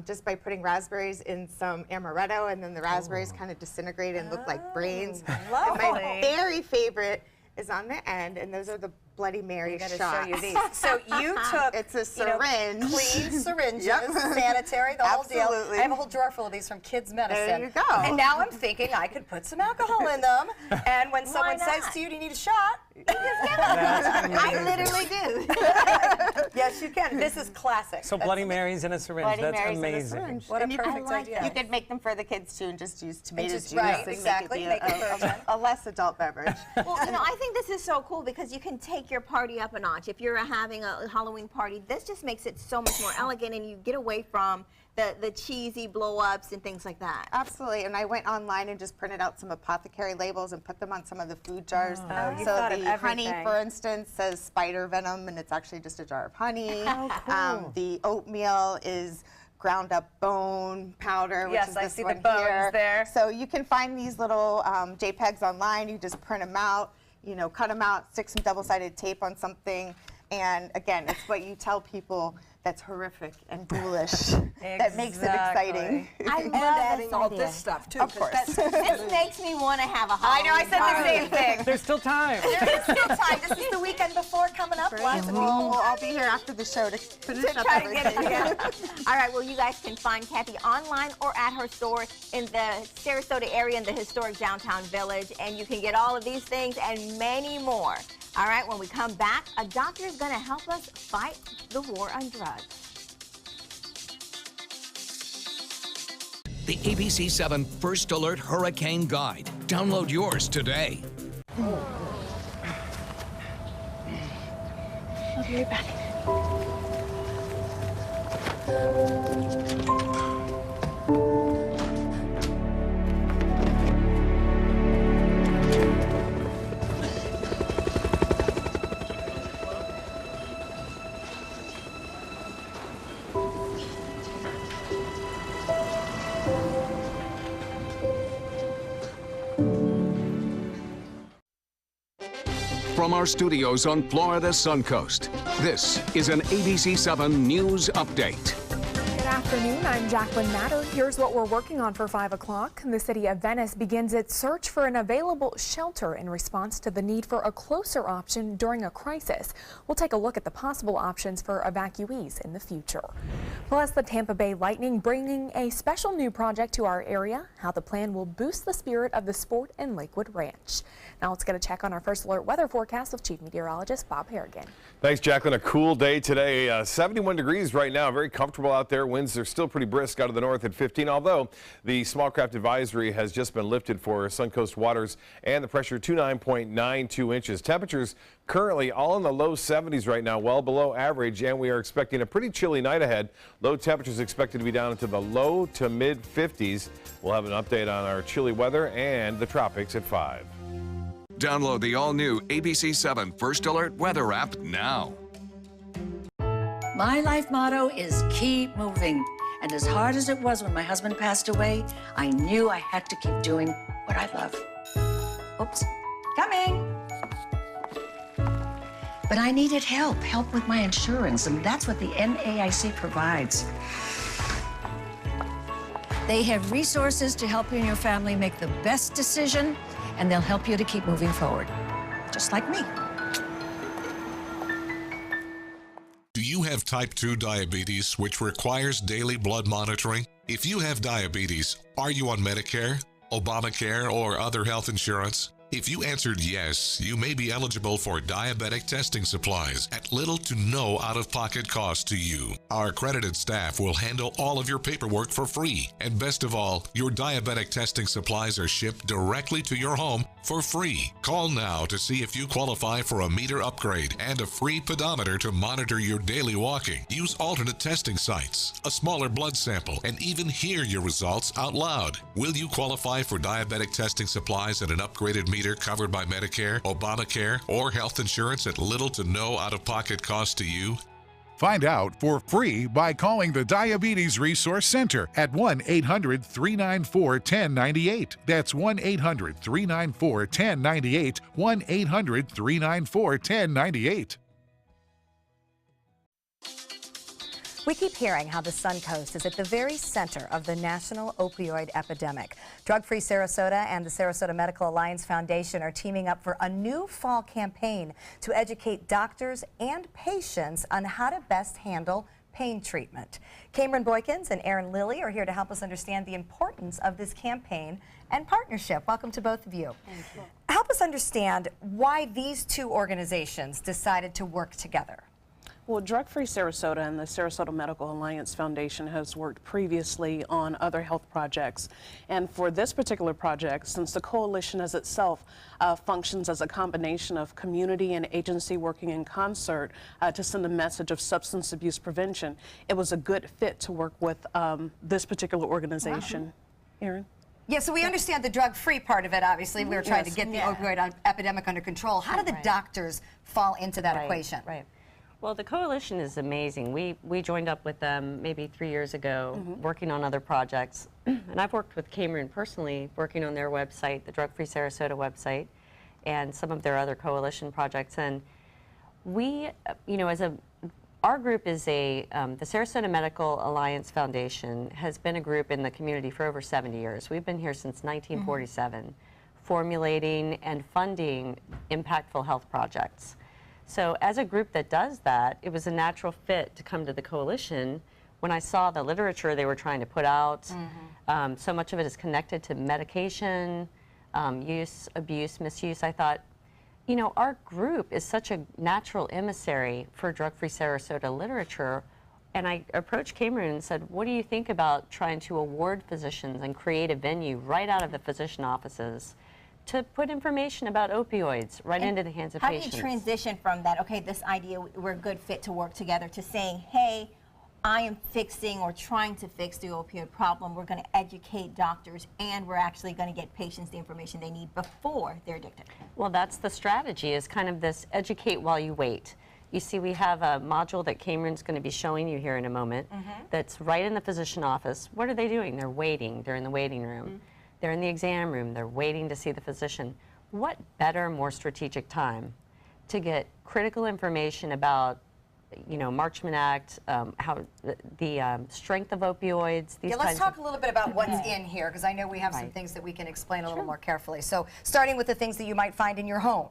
just by putting raspberries in some amaretto, and then the raspberries kind of disintegrate and look like brains. And my very favorite is on the end, and those are the Bloody Mary shots. I gotta show you these. So you took it's a syringe. Clean syringes, Yep. sanitary, the whole deal. Absolutely. I have a whole drawer full of these from Kids Medicine. There you go. And now I'm thinking I could put some alcohol in them, and when someone says not? to you, do you need a shot? You just give it. I literally do. Yes, you can. This is classic. So Bloody Marys in a syringe, Bloody that's Marys in a amazing. syringe. What a And you perfect could- idea. You could make them for the kids too, and just use tomato just- juice right, and exactly, make it be a less adult beverage. Well, I think this is so cool because you can take your party up a notch. If you're having a Halloween party, this just makes it so much more elegant, and you get away from the cheesy blow-ups and things like that. Absolutely, and I went online and just printed out some apothecary labels and put them on some of the food jars. you So thought of the honey, everything. for instance, says spider venom, and it's actually just a jar of honey. Oh, cool. The oatmeal is ground up bone powder, which Yes, is I this see the one bones here. there. So you can find these little JPEGs online. You just print them out, cut them out, stick some double-sided tape on something, and again, it's what you tell people that's horrific and ghoulish that makes it exciting. I And love adding this all idea. this stuff too. Of 'cause course. This makes me want to have a I know, I Halloween said the party. same thing. There's still time. There is still time. This is the weekend before coming up. Lots of people. We'll all be here after the show to finish To up try to get it everything. together. All right, well, you guys can find Kathy online or at her store in the Sarasota area in the historic downtown village, and you can get all of these things and many more. All right, when we come back, a doctor is going to help us fight the war on drugs. The ABC7 First Alert Hurricane Guide. Download yours today. I'll be right back. From our studios on Florida's Suncoast, this is an ABC7 News Update. Good afternoon. I'm Jacqueline Matter. Here's what we're working on for 5 o'clock. The city of Venice begins its search for an available shelter in response to the need for a closer option during a crisis. We'll take a look at the possible options for evacuees in the future. Plus, the Tampa Bay Lightning bringing a special new project to our area, how the plan will boost the spirit of the sport in Lakewood Ranch. Now let's get a check on our first alert weather forecast with Chief Meteorologist Bob Harrigan. Thanks, Jacqueline. A cool day today. 71 degrees right now. Very comfortable out there. Winds are still pretty brisk out of the north at 15, although the small craft advisory has just been lifted for Suncoast waters and the pressure to 9.92 inches. Temperatures currently all in the low 70s right now, well below average, and we are expecting a pretty chilly night ahead. Low temperatures expected to be down into the low to mid 50s. We'll have an update on our chilly weather and the tropics at 5. Download the all-new ABC 7 First Alert weather app now. My life motto is keep moving. And as hard as it was when my husband passed away, I knew I had to keep doing what I love. Oops, coming. But I needed help with my insurance, and that's what the NAIC provides. They have resources to help you and your family make the best decision, and they'll help you to keep moving forward, just like me. Do you have type 2 diabetes, which requires daily blood monitoring? If you have diabetes, are you on Medicare, Obamacare, or other health insurance? If you answered yes, you may be eligible for diabetic testing supplies at little to no out-of-pocket cost to you. Our accredited staff will handle all of your paperwork for free. And best of all, your diabetic testing supplies are shipped directly to your home for free. Call now to see if you qualify for a meter upgrade and a free pedometer to monitor your daily walking. Use alternate testing sites, a smaller blood sample, and even hear your results out loud. Will you qualify for diabetic testing supplies and an upgraded meter covered by Medicare, Obamacare, or health insurance at little to no out-of-pocket cost to you? Find out for free by calling the Diabetes Resource Center at 1-800-394-1098. That's 1-800-394-1098, 1-800-394-1098. We keep hearing how the Suncoast is at the very center of the national opioid epidemic. Drug Free Sarasota and the Sarasota Medical Alliance Foundation are teaming up for a new fall campaign to educate doctors and patients on how to best handle pain treatment. Cameron Boykins and Aaron Lilly are here to help us understand the importance of this campaign and partnership. Welcome to both of you. Thank you. Help us understand why these two organizations decided to work together. Well, Drug Free Sarasota and the Sarasota Medical Alliance Foundation has worked previously on other health projects. And for this particular project, since the coalition as itself functions as a combination of community and agency working in concert to send a message of substance abuse prevention, it was a good fit to work with this particular organization. Aaron? Yeah, so we understand the drug-free part of it, obviously. We were trying to get the opioid epidemic under control. How do the doctors fall into that equation? Right. Well, the coalition is amazing. We joined up with them maybe 3 years ago, working on other projects. And I've worked with Cameron personally, working on their website, the Drug Free Sarasota website, and some of their other coalition projects. And we, our group is the Sarasota Medical Alliance Foundation has been a group in the community for over 70 years. We've been here since 1947, formulating and funding impactful health projects. So as a group that does that, it was a natural fit to come to the coalition. When I saw the literature they were trying to put out, so much of it is connected to medication, use, abuse, misuse. I thought, our group is such a natural emissary for Drug Free Sarasota literature. And I approached Cameron and said, what do you think about trying to award physicians and create a venue right out of the physician offices to put information about opioids right into the hands of patients? How do you transition from that, okay, this idea, we're a good fit to work together, to saying, hey, I am fixing or trying to fix the opioid problem, we're going to educate doctors, and we're actually going to get patients the information they need before they're addicted? Well, that's the strategy, is kind of this educate while you wait. You see, we have a module that Cameron's going to be showing you here in a moment that's right in the physician office. What are they doing? They're waiting. They're in the waiting room. They're in the exam room. They're waiting to see the physician. What better, more strategic time to get critical information about Marchman Act, how the strength of opioids. These Let's talk a little bit about what's in here, because I know we have some things that we can explain a little more carefully. So starting with the things that you might find in your home.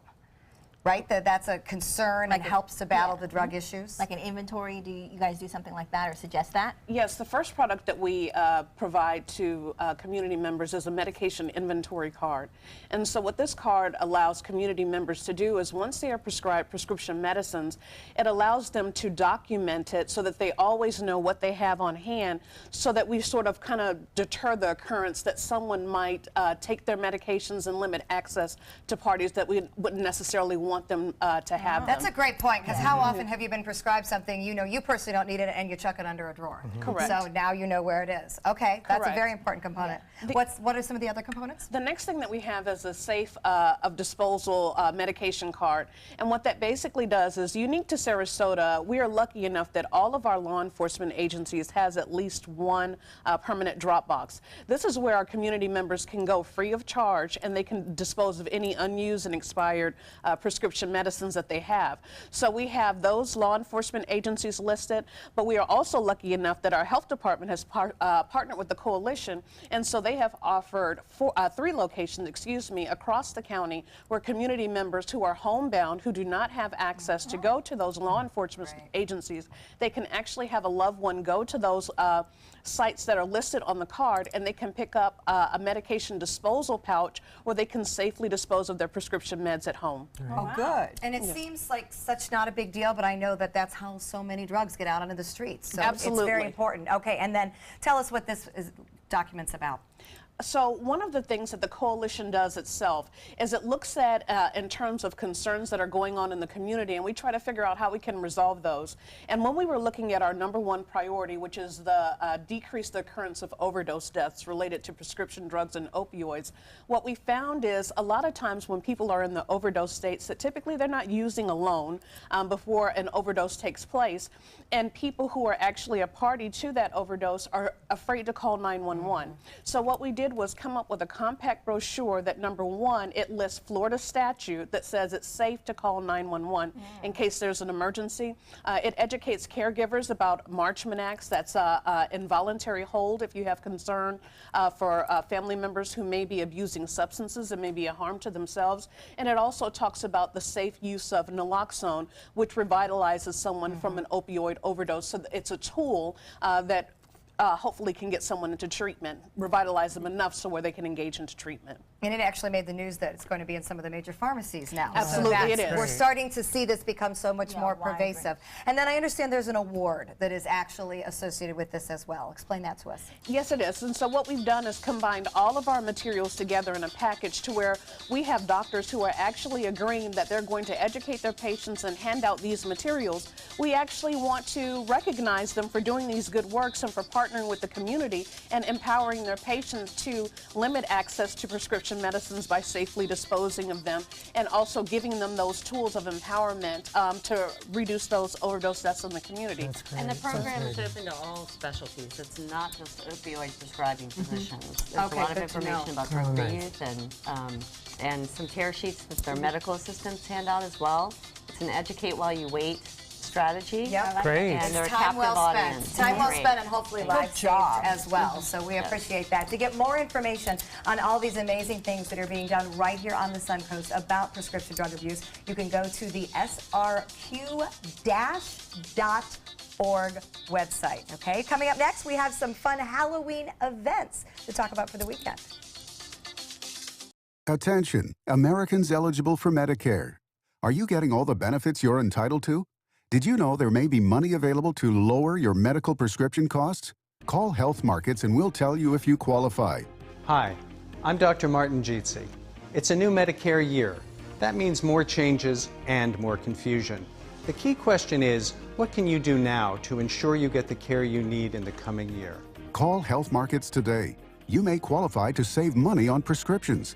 Right, that's a concern and helps to battle the drug issues. Like an inventory, do you guys do something like that or suggest that? Yes, the first product that we provide to community members is a medication inventory card. And so what this card allows community members to do is once they are prescribed prescription medicines, it allows them to document it so that they always know what they have on hand, so that we sort of kind of deter the occurrence that someone might take their medications and limit access to parties that we wouldn't necessarily want them to have. That's a great point, because how often have you been prescribed something you personally don't need it and you chuck it under a drawer? Correct. So now you know where it is. Okay, that's a very important component. What are some of the other components? The next thing that we have is a safe of disposal medication card. And what that basically does is, unique to Sarasota, we are lucky enough that all of our law enforcement agencies has at least one permanent drop box. This is where our community members can go free of charge, and they can dispose of any unused and expired prescription medicines that they have. So we have those law enforcement agencies listed, but we are also lucky enough that our health department has partnered with the coalition, and so they have offered 3 locations, across the county, where community members who are homebound, who do not have access to go to those law enforcement agencies, they can actually have a loved one go to those sites that are listed on the card, and they can pick up a medication disposal pouch where they can safely dispose of their prescription meds at home. Oh, good. And it seems like such not a big deal, but I know that that's how so many drugs get out onto the streets. So Absolutely. It's very important. Okay, and then tell us what this document's about. So one of the things that the coalition does itself is it looks at in terms of concerns that are going on in the community, and we try to figure out how we can resolve those. And when we were looking at our #1 priority, which is the decrease the occurrence of overdose deaths related to prescription drugs and opioids, what we found is a lot of times when people are in the overdose states, that typically they're not using alone before an overdose takes place, and people who are actually a party to that overdose are afraid to call 911. So what we did was come up with a compact brochure that, #1, it lists Florida statute that says it's safe to call 911 in case there's an emergency. It educates caregivers about Marchman Acts, that's involuntary hold if you have concern for family members who may be abusing substances and may be a harm to themselves. And it also talks about the safe use of naloxone, which revitalizes someone from an opioid overdose. So it's a tool that hopefully can get someone into treatment, revitalize them enough so where they can engage into treatment. And it actually made the news that it's going to be in some of the major pharmacies now. Absolutely, so it is. We're starting to see this become so much more pervasive. And then I understand there's an award that is actually associated with this as well. Explain that to us. Yes, it is. And so what we've done is combined all of our materials together in a package to where we have doctors who are actually agreeing that they're going to educate their patients and hand out these materials. We actually want to recognize them for doing these good works and for partnering with the community and empowering their patients to limit access to prescription medicines by safely disposing of them, and also giving them those tools of empowerment to reduce those overdose deaths in the community. And the program is open to all specialties. It's not just opioid prescribing physicians. There's a lot of information about drug-free youth and some tear sheets that their medical assistants hand out as well. It's an educate while you wait strategy. Yep. Great. And they're a Time captive well audience. spent. Time well spent, and hopefully lives saved job. as well. So we appreciate that. To get more information on all these amazing things that are being done right here on the Suncoast about prescription drug abuse, you can go to the srq-.org website. Okay. Coming up next, we have some fun Halloween events to talk about for the weekend. Attention, Americans eligible for Medicare. Are you getting all the benefits you're entitled to? Did you know there may be money available to lower your medical prescription costs? Call Health Markets and we'll tell you if you qualify. Hi, I'm Dr. Martin Jeetzy. It's a new Medicare year. That means more changes and more confusion. The key question is, what can you do now to ensure you get the care you need in the coming year? Call Health Markets today. You may qualify to save money on prescriptions.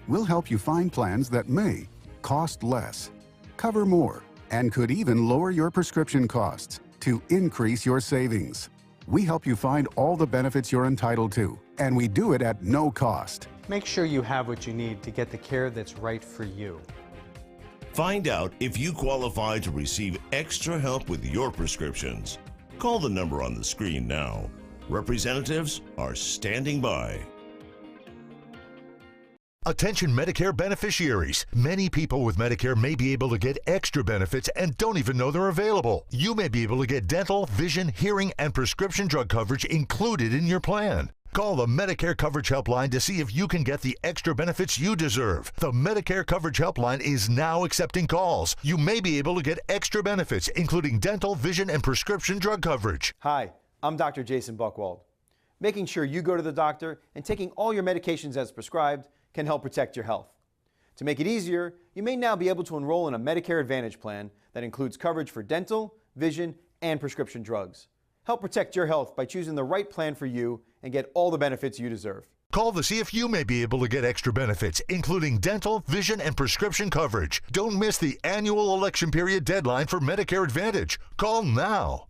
We'll help you find plans that may cost less, cover more, and could even lower your prescription costs to increase your savings. We help you find all the benefits you're entitled to, and we do it at no cost. Make sure you have what you need to get the care that's right for you. Find out if you qualify to receive extra help with your prescriptions. Call the number on the screen now. Representatives are standing by. Attention Medicare beneficiaries. Many people with Medicare may be able to get extra benefits and don't even know they're available. You may be able to get dental, vision, hearing, and prescription drug coverage included in your plan. Call the Medicare Coverage Helpline to see if you can get the extra benefits you deserve. The Medicare Coverage Helpline is now accepting calls. You may be able to get extra benefits, including dental, vision, and prescription drug coverage. Hi, I'm Dr. Jason Buchwald. Making sure you go to the doctor and taking all your medications as prescribed can help protect your health. To make it easier, you may now be able to enroll in a Medicare Advantage plan that includes coverage for dental, vision, and prescription drugs. Help protect your health by choosing the right plan for you and get all the benefits you deserve. Call to see if you may be able to get extra benefits, including dental, vision, and prescription coverage. Don't miss the annual election period deadline for Medicare Advantage. Call now.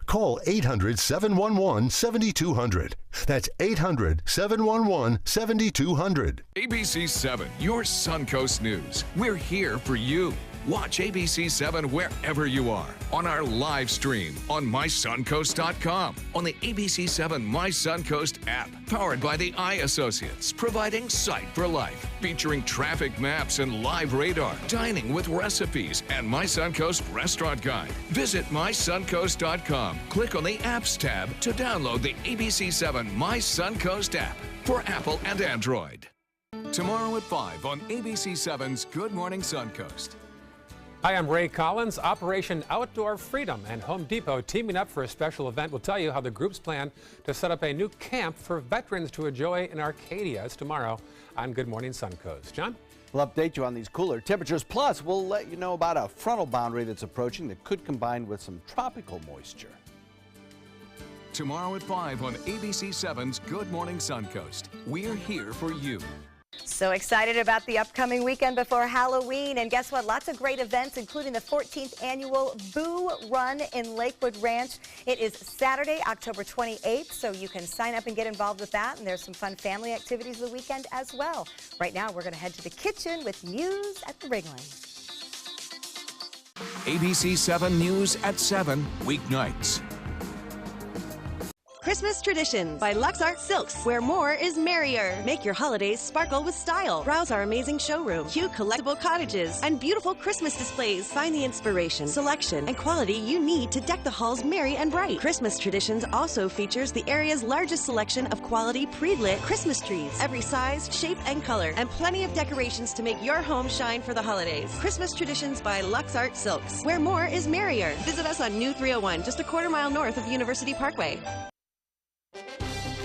Call 800-711-7200. That's 800-711-7200. ABC 7, your Suncoast News. We're here for you. Watch ABC 7 wherever you are, on our live stream, on mysuncoast.com, on the ABC 7 My Suncoast app, powered by the Eye Associates, providing sight for life, featuring traffic maps and live radar, dining with recipes, and My Suncoast Restaurant Guide. Visit mysuncoast.com. Click on the Apps tab to download the ABC 7 My Suncoast app for Apple and Android. Tomorrow at 5 on ABC 7's Good Morning Suncoast. Hi, I'm Ray Collins. Operation Outdoor Freedom and Home Depot teaming up for a special event will tell you how the groups plan to set up a new camp for veterans to enjoy in Arcadia. It's tomorrow on Good Morning Suncoast. John? We'll update you on these cooler temperatures. Plus, we'll let you know about a frontal boundary that's approaching that could combine with some tropical moisture. Tomorrow at 5 on ABC 7's Good Morning Suncoast. We're here for you. So excited about the upcoming weekend before Halloween. And guess what? Lots of great events, including the 14th annual Boo Run in Lakewood Ranch. It is Saturday, October 28th, so you can sign up and get involved with that. And there's some fun family activities the weekend as well. Right now, we're going to head to the kitchen with news at the Ringling. ABC 7 News at 7, weeknights. Christmas Traditions by Lux Art Silks, where more is merrier. Make your holidays sparkle with style. Browse our amazing showroom, cute collectible cottages, and beautiful Christmas displays. Find the inspiration, selection, and quality you need to deck the halls merry and bright. Christmas Traditions also features the area's largest selection of quality pre-lit Christmas trees, every size, shape, and color, and plenty of decorations to make your home shine for the holidays. Christmas Traditions by Lux Art Silks, where more is merrier. Visit us on New 301, just a quarter-mile north of University Parkway.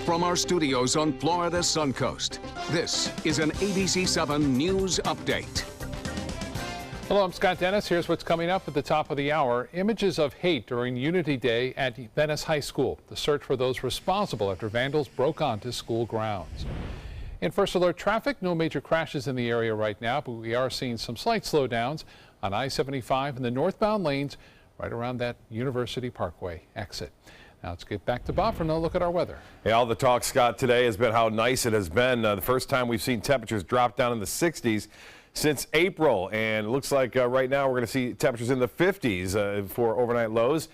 From our studios on Florida Suncoast, this is an ABC 7 News Update. Hello, I'm Scott Dennis. Here's what's coming up at the top of the hour. Images of hate during Unity Day at Venice High School. The search for those responsible after vandals broke onto school grounds. In First Alert traffic, no major crashes in the area right now, but we are seeing some slight slowdowns on I-75 in the northbound lanes right around that University Parkway exit. Now let's get back to Bob for another look at our weather. Yeah, all the talk, Scott, today has been how nice it has been. The first time we've seen temperatures drop down in the 60s since April. And it looks like right now we're going to see temperatures in the 50s for overnight lows.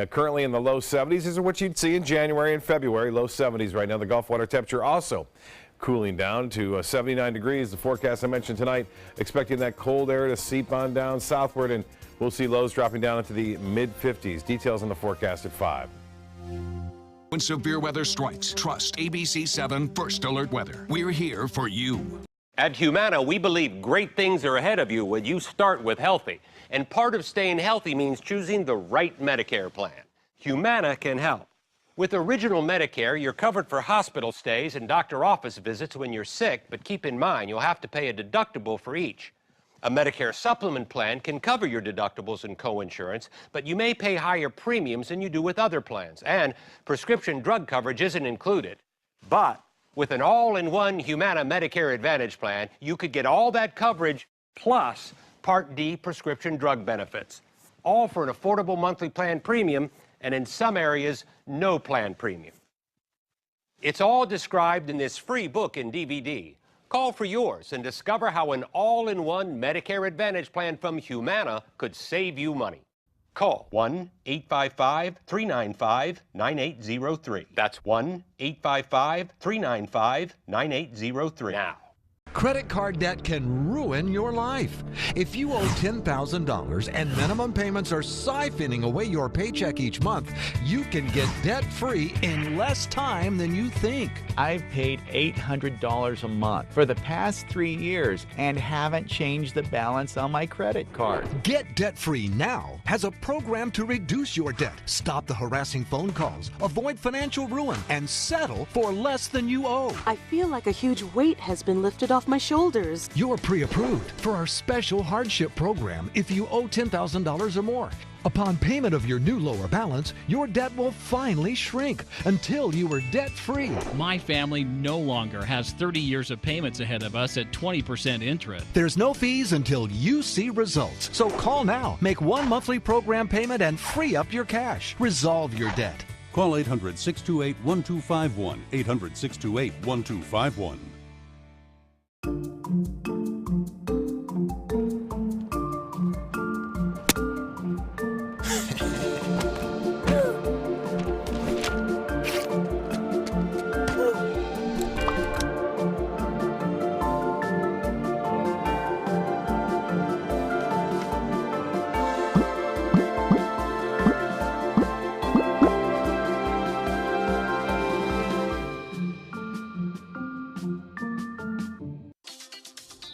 Currently in the low 70s. These are what you'd see in January and February. Low 70s right now. The Gulf water temperature also cooling down to 79 degrees. The forecast I mentioned tonight, expecting that cold air to seep on down southward, and we'll see lows dropping down into the mid-50s. Details on the forecast at 5. When severe weather strikes, trust ABC 7 First Alert Weather. We're here for you. At Humana, we believe great things are ahead of you when you start with healthy. And part of staying healthy means choosing the right Medicare plan. Humana can help. With Original Medicare, you're covered for hospital stays and doctor office visits when you're sick, but keep in mind you'll have to pay a deductible for each. A Medicare supplement plan can cover your deductibles and coinsurance, but you may pay higher premiums than you do with other plans, and prescription drug coverage isn't included. But with an all-in-one Humana Medicare Advantage plan, you could get all that coverage plus Part D prescription drug benefits, all for an affordable monthly plan premium, and in some areas, no plan premium. It's all described in this free book and DVD. Call for yours and discover how an all-in-one Medicare Advantage plan from Humana could save you money. Call 1-855-395-9803. That's 1-855-395-9803 now. Credit card debt can ruin your life. If you owe $10,000 and minimum payments are siphoning away your paycheck each month, you can get debt-free in less time than you think. I've paid $800 a month for the past 3 years and haven't changed the balance on my credit card. Get debt-free now has a program to reduce your debt, stop the harassing phone calls, avoid financial ruin, and settle for less than you owe. I feel like a huge weight has been lifted off my shoulders. You're pre-approved for our special hardship program if you owe $10,000 or more. Upon payment of your new lower balance, your debt will finally shrink until you are debt-free. My family no longer has 30 years of payments ahead of us at 20% interest. There's no fees until you see results. So call now, make one monthly program payment, and free up your cash. Resolve your debt. Call 800-628-1251. 800-628-1251.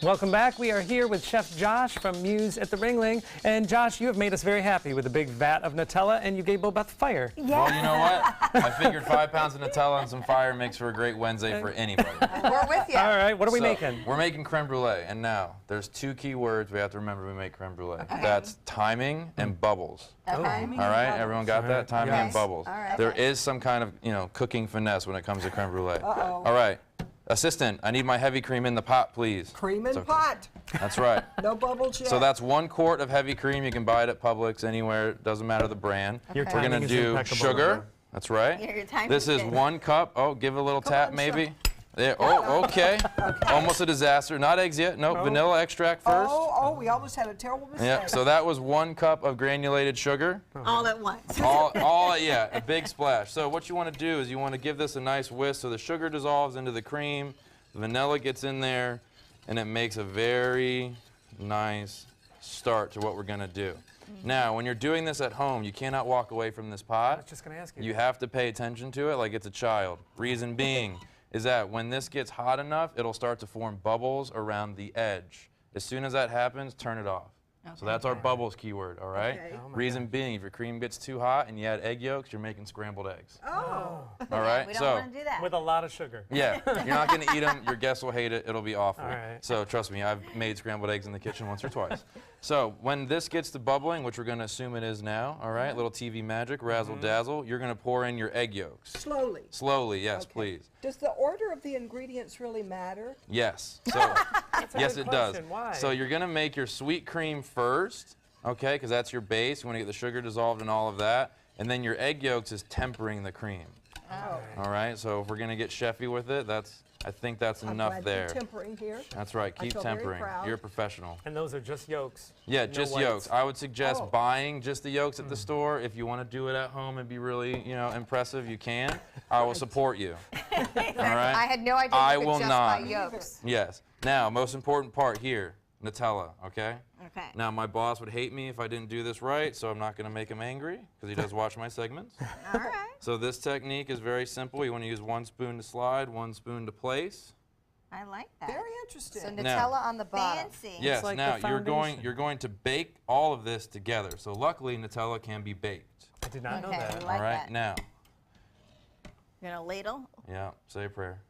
Welcome back. We are here with Chef Josh from Muse at the Ringling. And Josh, you have made us very happy with a big vat of Nutella, and you gave Bo Beth fire. Yeah. Well, you know what? I figured 5 pounds of Nutella and some fire makes for a great Wednesday for anybody. We're with you. All right, what are we making? We're making creme brulee, and now there's 2 key words we have to remember when we make creme brulee. Okay. That's timing and bubbles. Okay. All right, everyone got that? Timing and bubbles. All right. There is some kind of, cooking finesse when it comes to creme brulee. Uh-oh. All right. Assistant, I need my heavy cream in the pot, please. Cream in pot. That's right. No bubbles yet. So that's 1 quart of heavy cream. You can buy it at Publix, anywhere. Doesn't matter the brand. Your We're timing going to is do impeccable. sugar. That's right. Yeah, your timing This is good. 1 cup. Oh, give it a little tap, maybe. There. Oh, okay. Almost a disaster. Not eggs yet. Nope. Oh. Vanilla extract first. Oh, we almost had a terrible mistake. Yeah. So that was 1 cup of granulated sugar. All at once. Yeah, a big splash. So what you want to do is you want to give this a nice whisk so the sugar dissolves into the cream, the vanilla gets in there, and it makes a very nice start to what we're going to do. Now, when you're doing this at home, you cannot walk away from this pot. I was just going to ask you. You have to pay attention to it like it's a child. Reason being is that when this gets hot enough, it'll start to form bubbles around the edge. As soon as that happens, turn it off. Okay. So that's our bubbles keyword, all right? Okay. Oh Reason being, if your cream gets too hot and you add egg yolks, you're making scrambled eggs. Oh. All right? We don't want to do that. With a lot of sugar. Yeah, you're not going to eat them. Your guests will hate it. It'll be awful. All right. So trust me, I've made scrambled eggs in the kitchen once or twice. So when this gets to bubbling, which we're going to assume it is now, all right, little TV magic, razzle dazzle, you're going to pour in your egg yolks. Slowly. Slowly, yes, Okay. please. Does the order of the ingredients really matter? Yes. So yes, good it does. question. Why? So you're going to make your sweet cream first, okay, because that's your base. You want to get the sugar dissolved and all of that. And then your egg yolks is tempering the cream. Oh. All right, so if we're going to get chefy with it, I think that's enough glad there. you're tempering here. That's right, I keep feel very tempering. proud. You're a professional. And those are just yolks. Yeah, No just whites. yolks. I would suggest Oh. buying just the yolks at the store. If you want to do it at home and be really, impressive, you can. I will support you. All right? I had no idea I you could will just not. buy yolks. Yes. Now, most important part here, Nutella, okay? Okay. Now, my boss would hate me if I didn't do this right, so I'm not going to make him angry because he does watch my segments. All right. So this technique is very simple. You want to use 1 spoon to slide, 1 spoon to place. I like that. Very interesting. So Nutella Now- on the bottom. Fancy. Yes, like now the you're foundation. going to bake all of this together. So luckily Nutella can be baked. I did not know Okay. that. I like all right, that. now, You're going to ladle? yeah, say a prayer.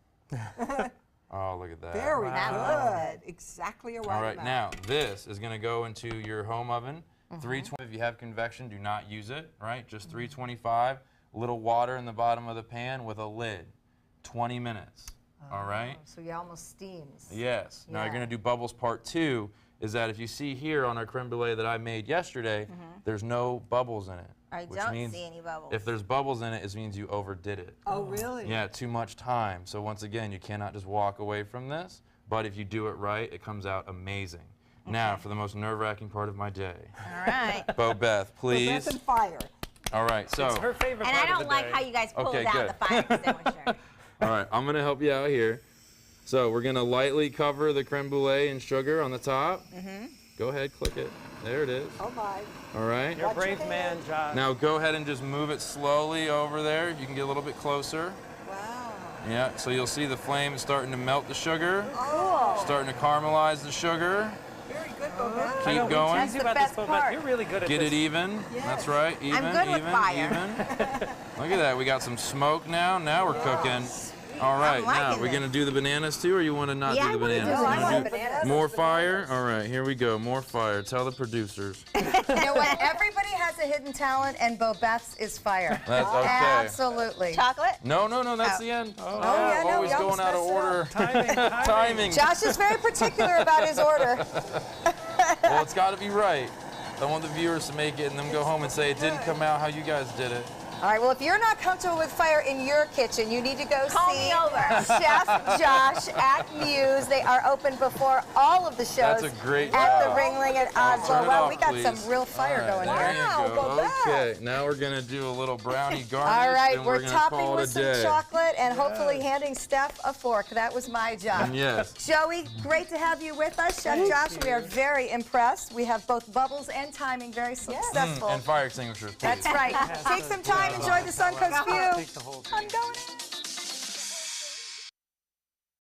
Oh, look at that. Very Wow. good. Exactly a right All right, amount. now this is going to go into your home oven. 320. If you have convection, do not use it, right? Just 325. A little water in the bottom of the pan with a lid. 20 minutes. All right? So he almost steams. Yes. Now Yeah. you're going to do bubbles part 2. Is that if you see here on our creme brulee that I made yesterday, there's no bubbles in it. I which don't means see any bubbles. if there's bubbles in it, it means you overdid it. Oh, really? Yeah, too much time. So once again, you cannot just walk away from this. but if you do it right, it comes out amazing. Now, for the most nerve-wracking part of my day. All right. Bo Beth, please. That's in fire. All right, so. It's her favorite And part I of don't the like day. how you guys pulled Okay, out good. the fire extinguisher. All right, I'm gonna help you out here. So we're gonna lightly cover the creme brulee in sugar on the top. Go ahead, click it. There it is. Oh my. All right. You're a brave man, Josh. Now go ahead and just move it slowly over there. You can get a little bit closer. Wow. Yeah, so you'll see the flame is starting to melt the sugar, Cool. starting to caramelize the sugar. Very good, Bobette. I know, Keep going. We tease you about this, Bo Beth. You're really good at Get this. it even. Yes. That's right. Even, good with even, fire. even. Look at that. We got some smoke now. Now we're cooking. All right. Now, liking we're going to do the bananas too, or you want to not Yeah, do the I wanna do bananas? it. You I wanna want do bananas. more fire? All right. Here we go. More fire. Tell the producers. You know what? Everybody has a hidden talent, and Bo Beth's is fire. That's okay. Absolutely. Chocolate? No, that's the end. Oh, yeah, no, always we going almost out of messed it order. up. Timing. Josh is very particular about his order. Well, it's got to be right. I want the viewers to make it and then go home and say it didn't come out how you guys did it. All right, well, if you're not comfortable with fire in your kitchen, you need to go Call see me over. Chef Josh at Muse. They are open before all of the shows That's a great at job. the Ringling at Turn Oswald. it Wow, off, we got please. some real fire All right, going there here. you go. Okay, now we're going to do a little brownie garnish. All right, and we're gonna topping call it with a some day. chocolate and hopefully handing Steph a fork. That was my job. Yes. Joey, great to have you with us. Chef Josh, we are very impressed. We have both bubbles and timing very successful. And fire extinguishers, please. That's right. Take some time, enjoy the Suncoast view. Take the whole thing. I'm going in.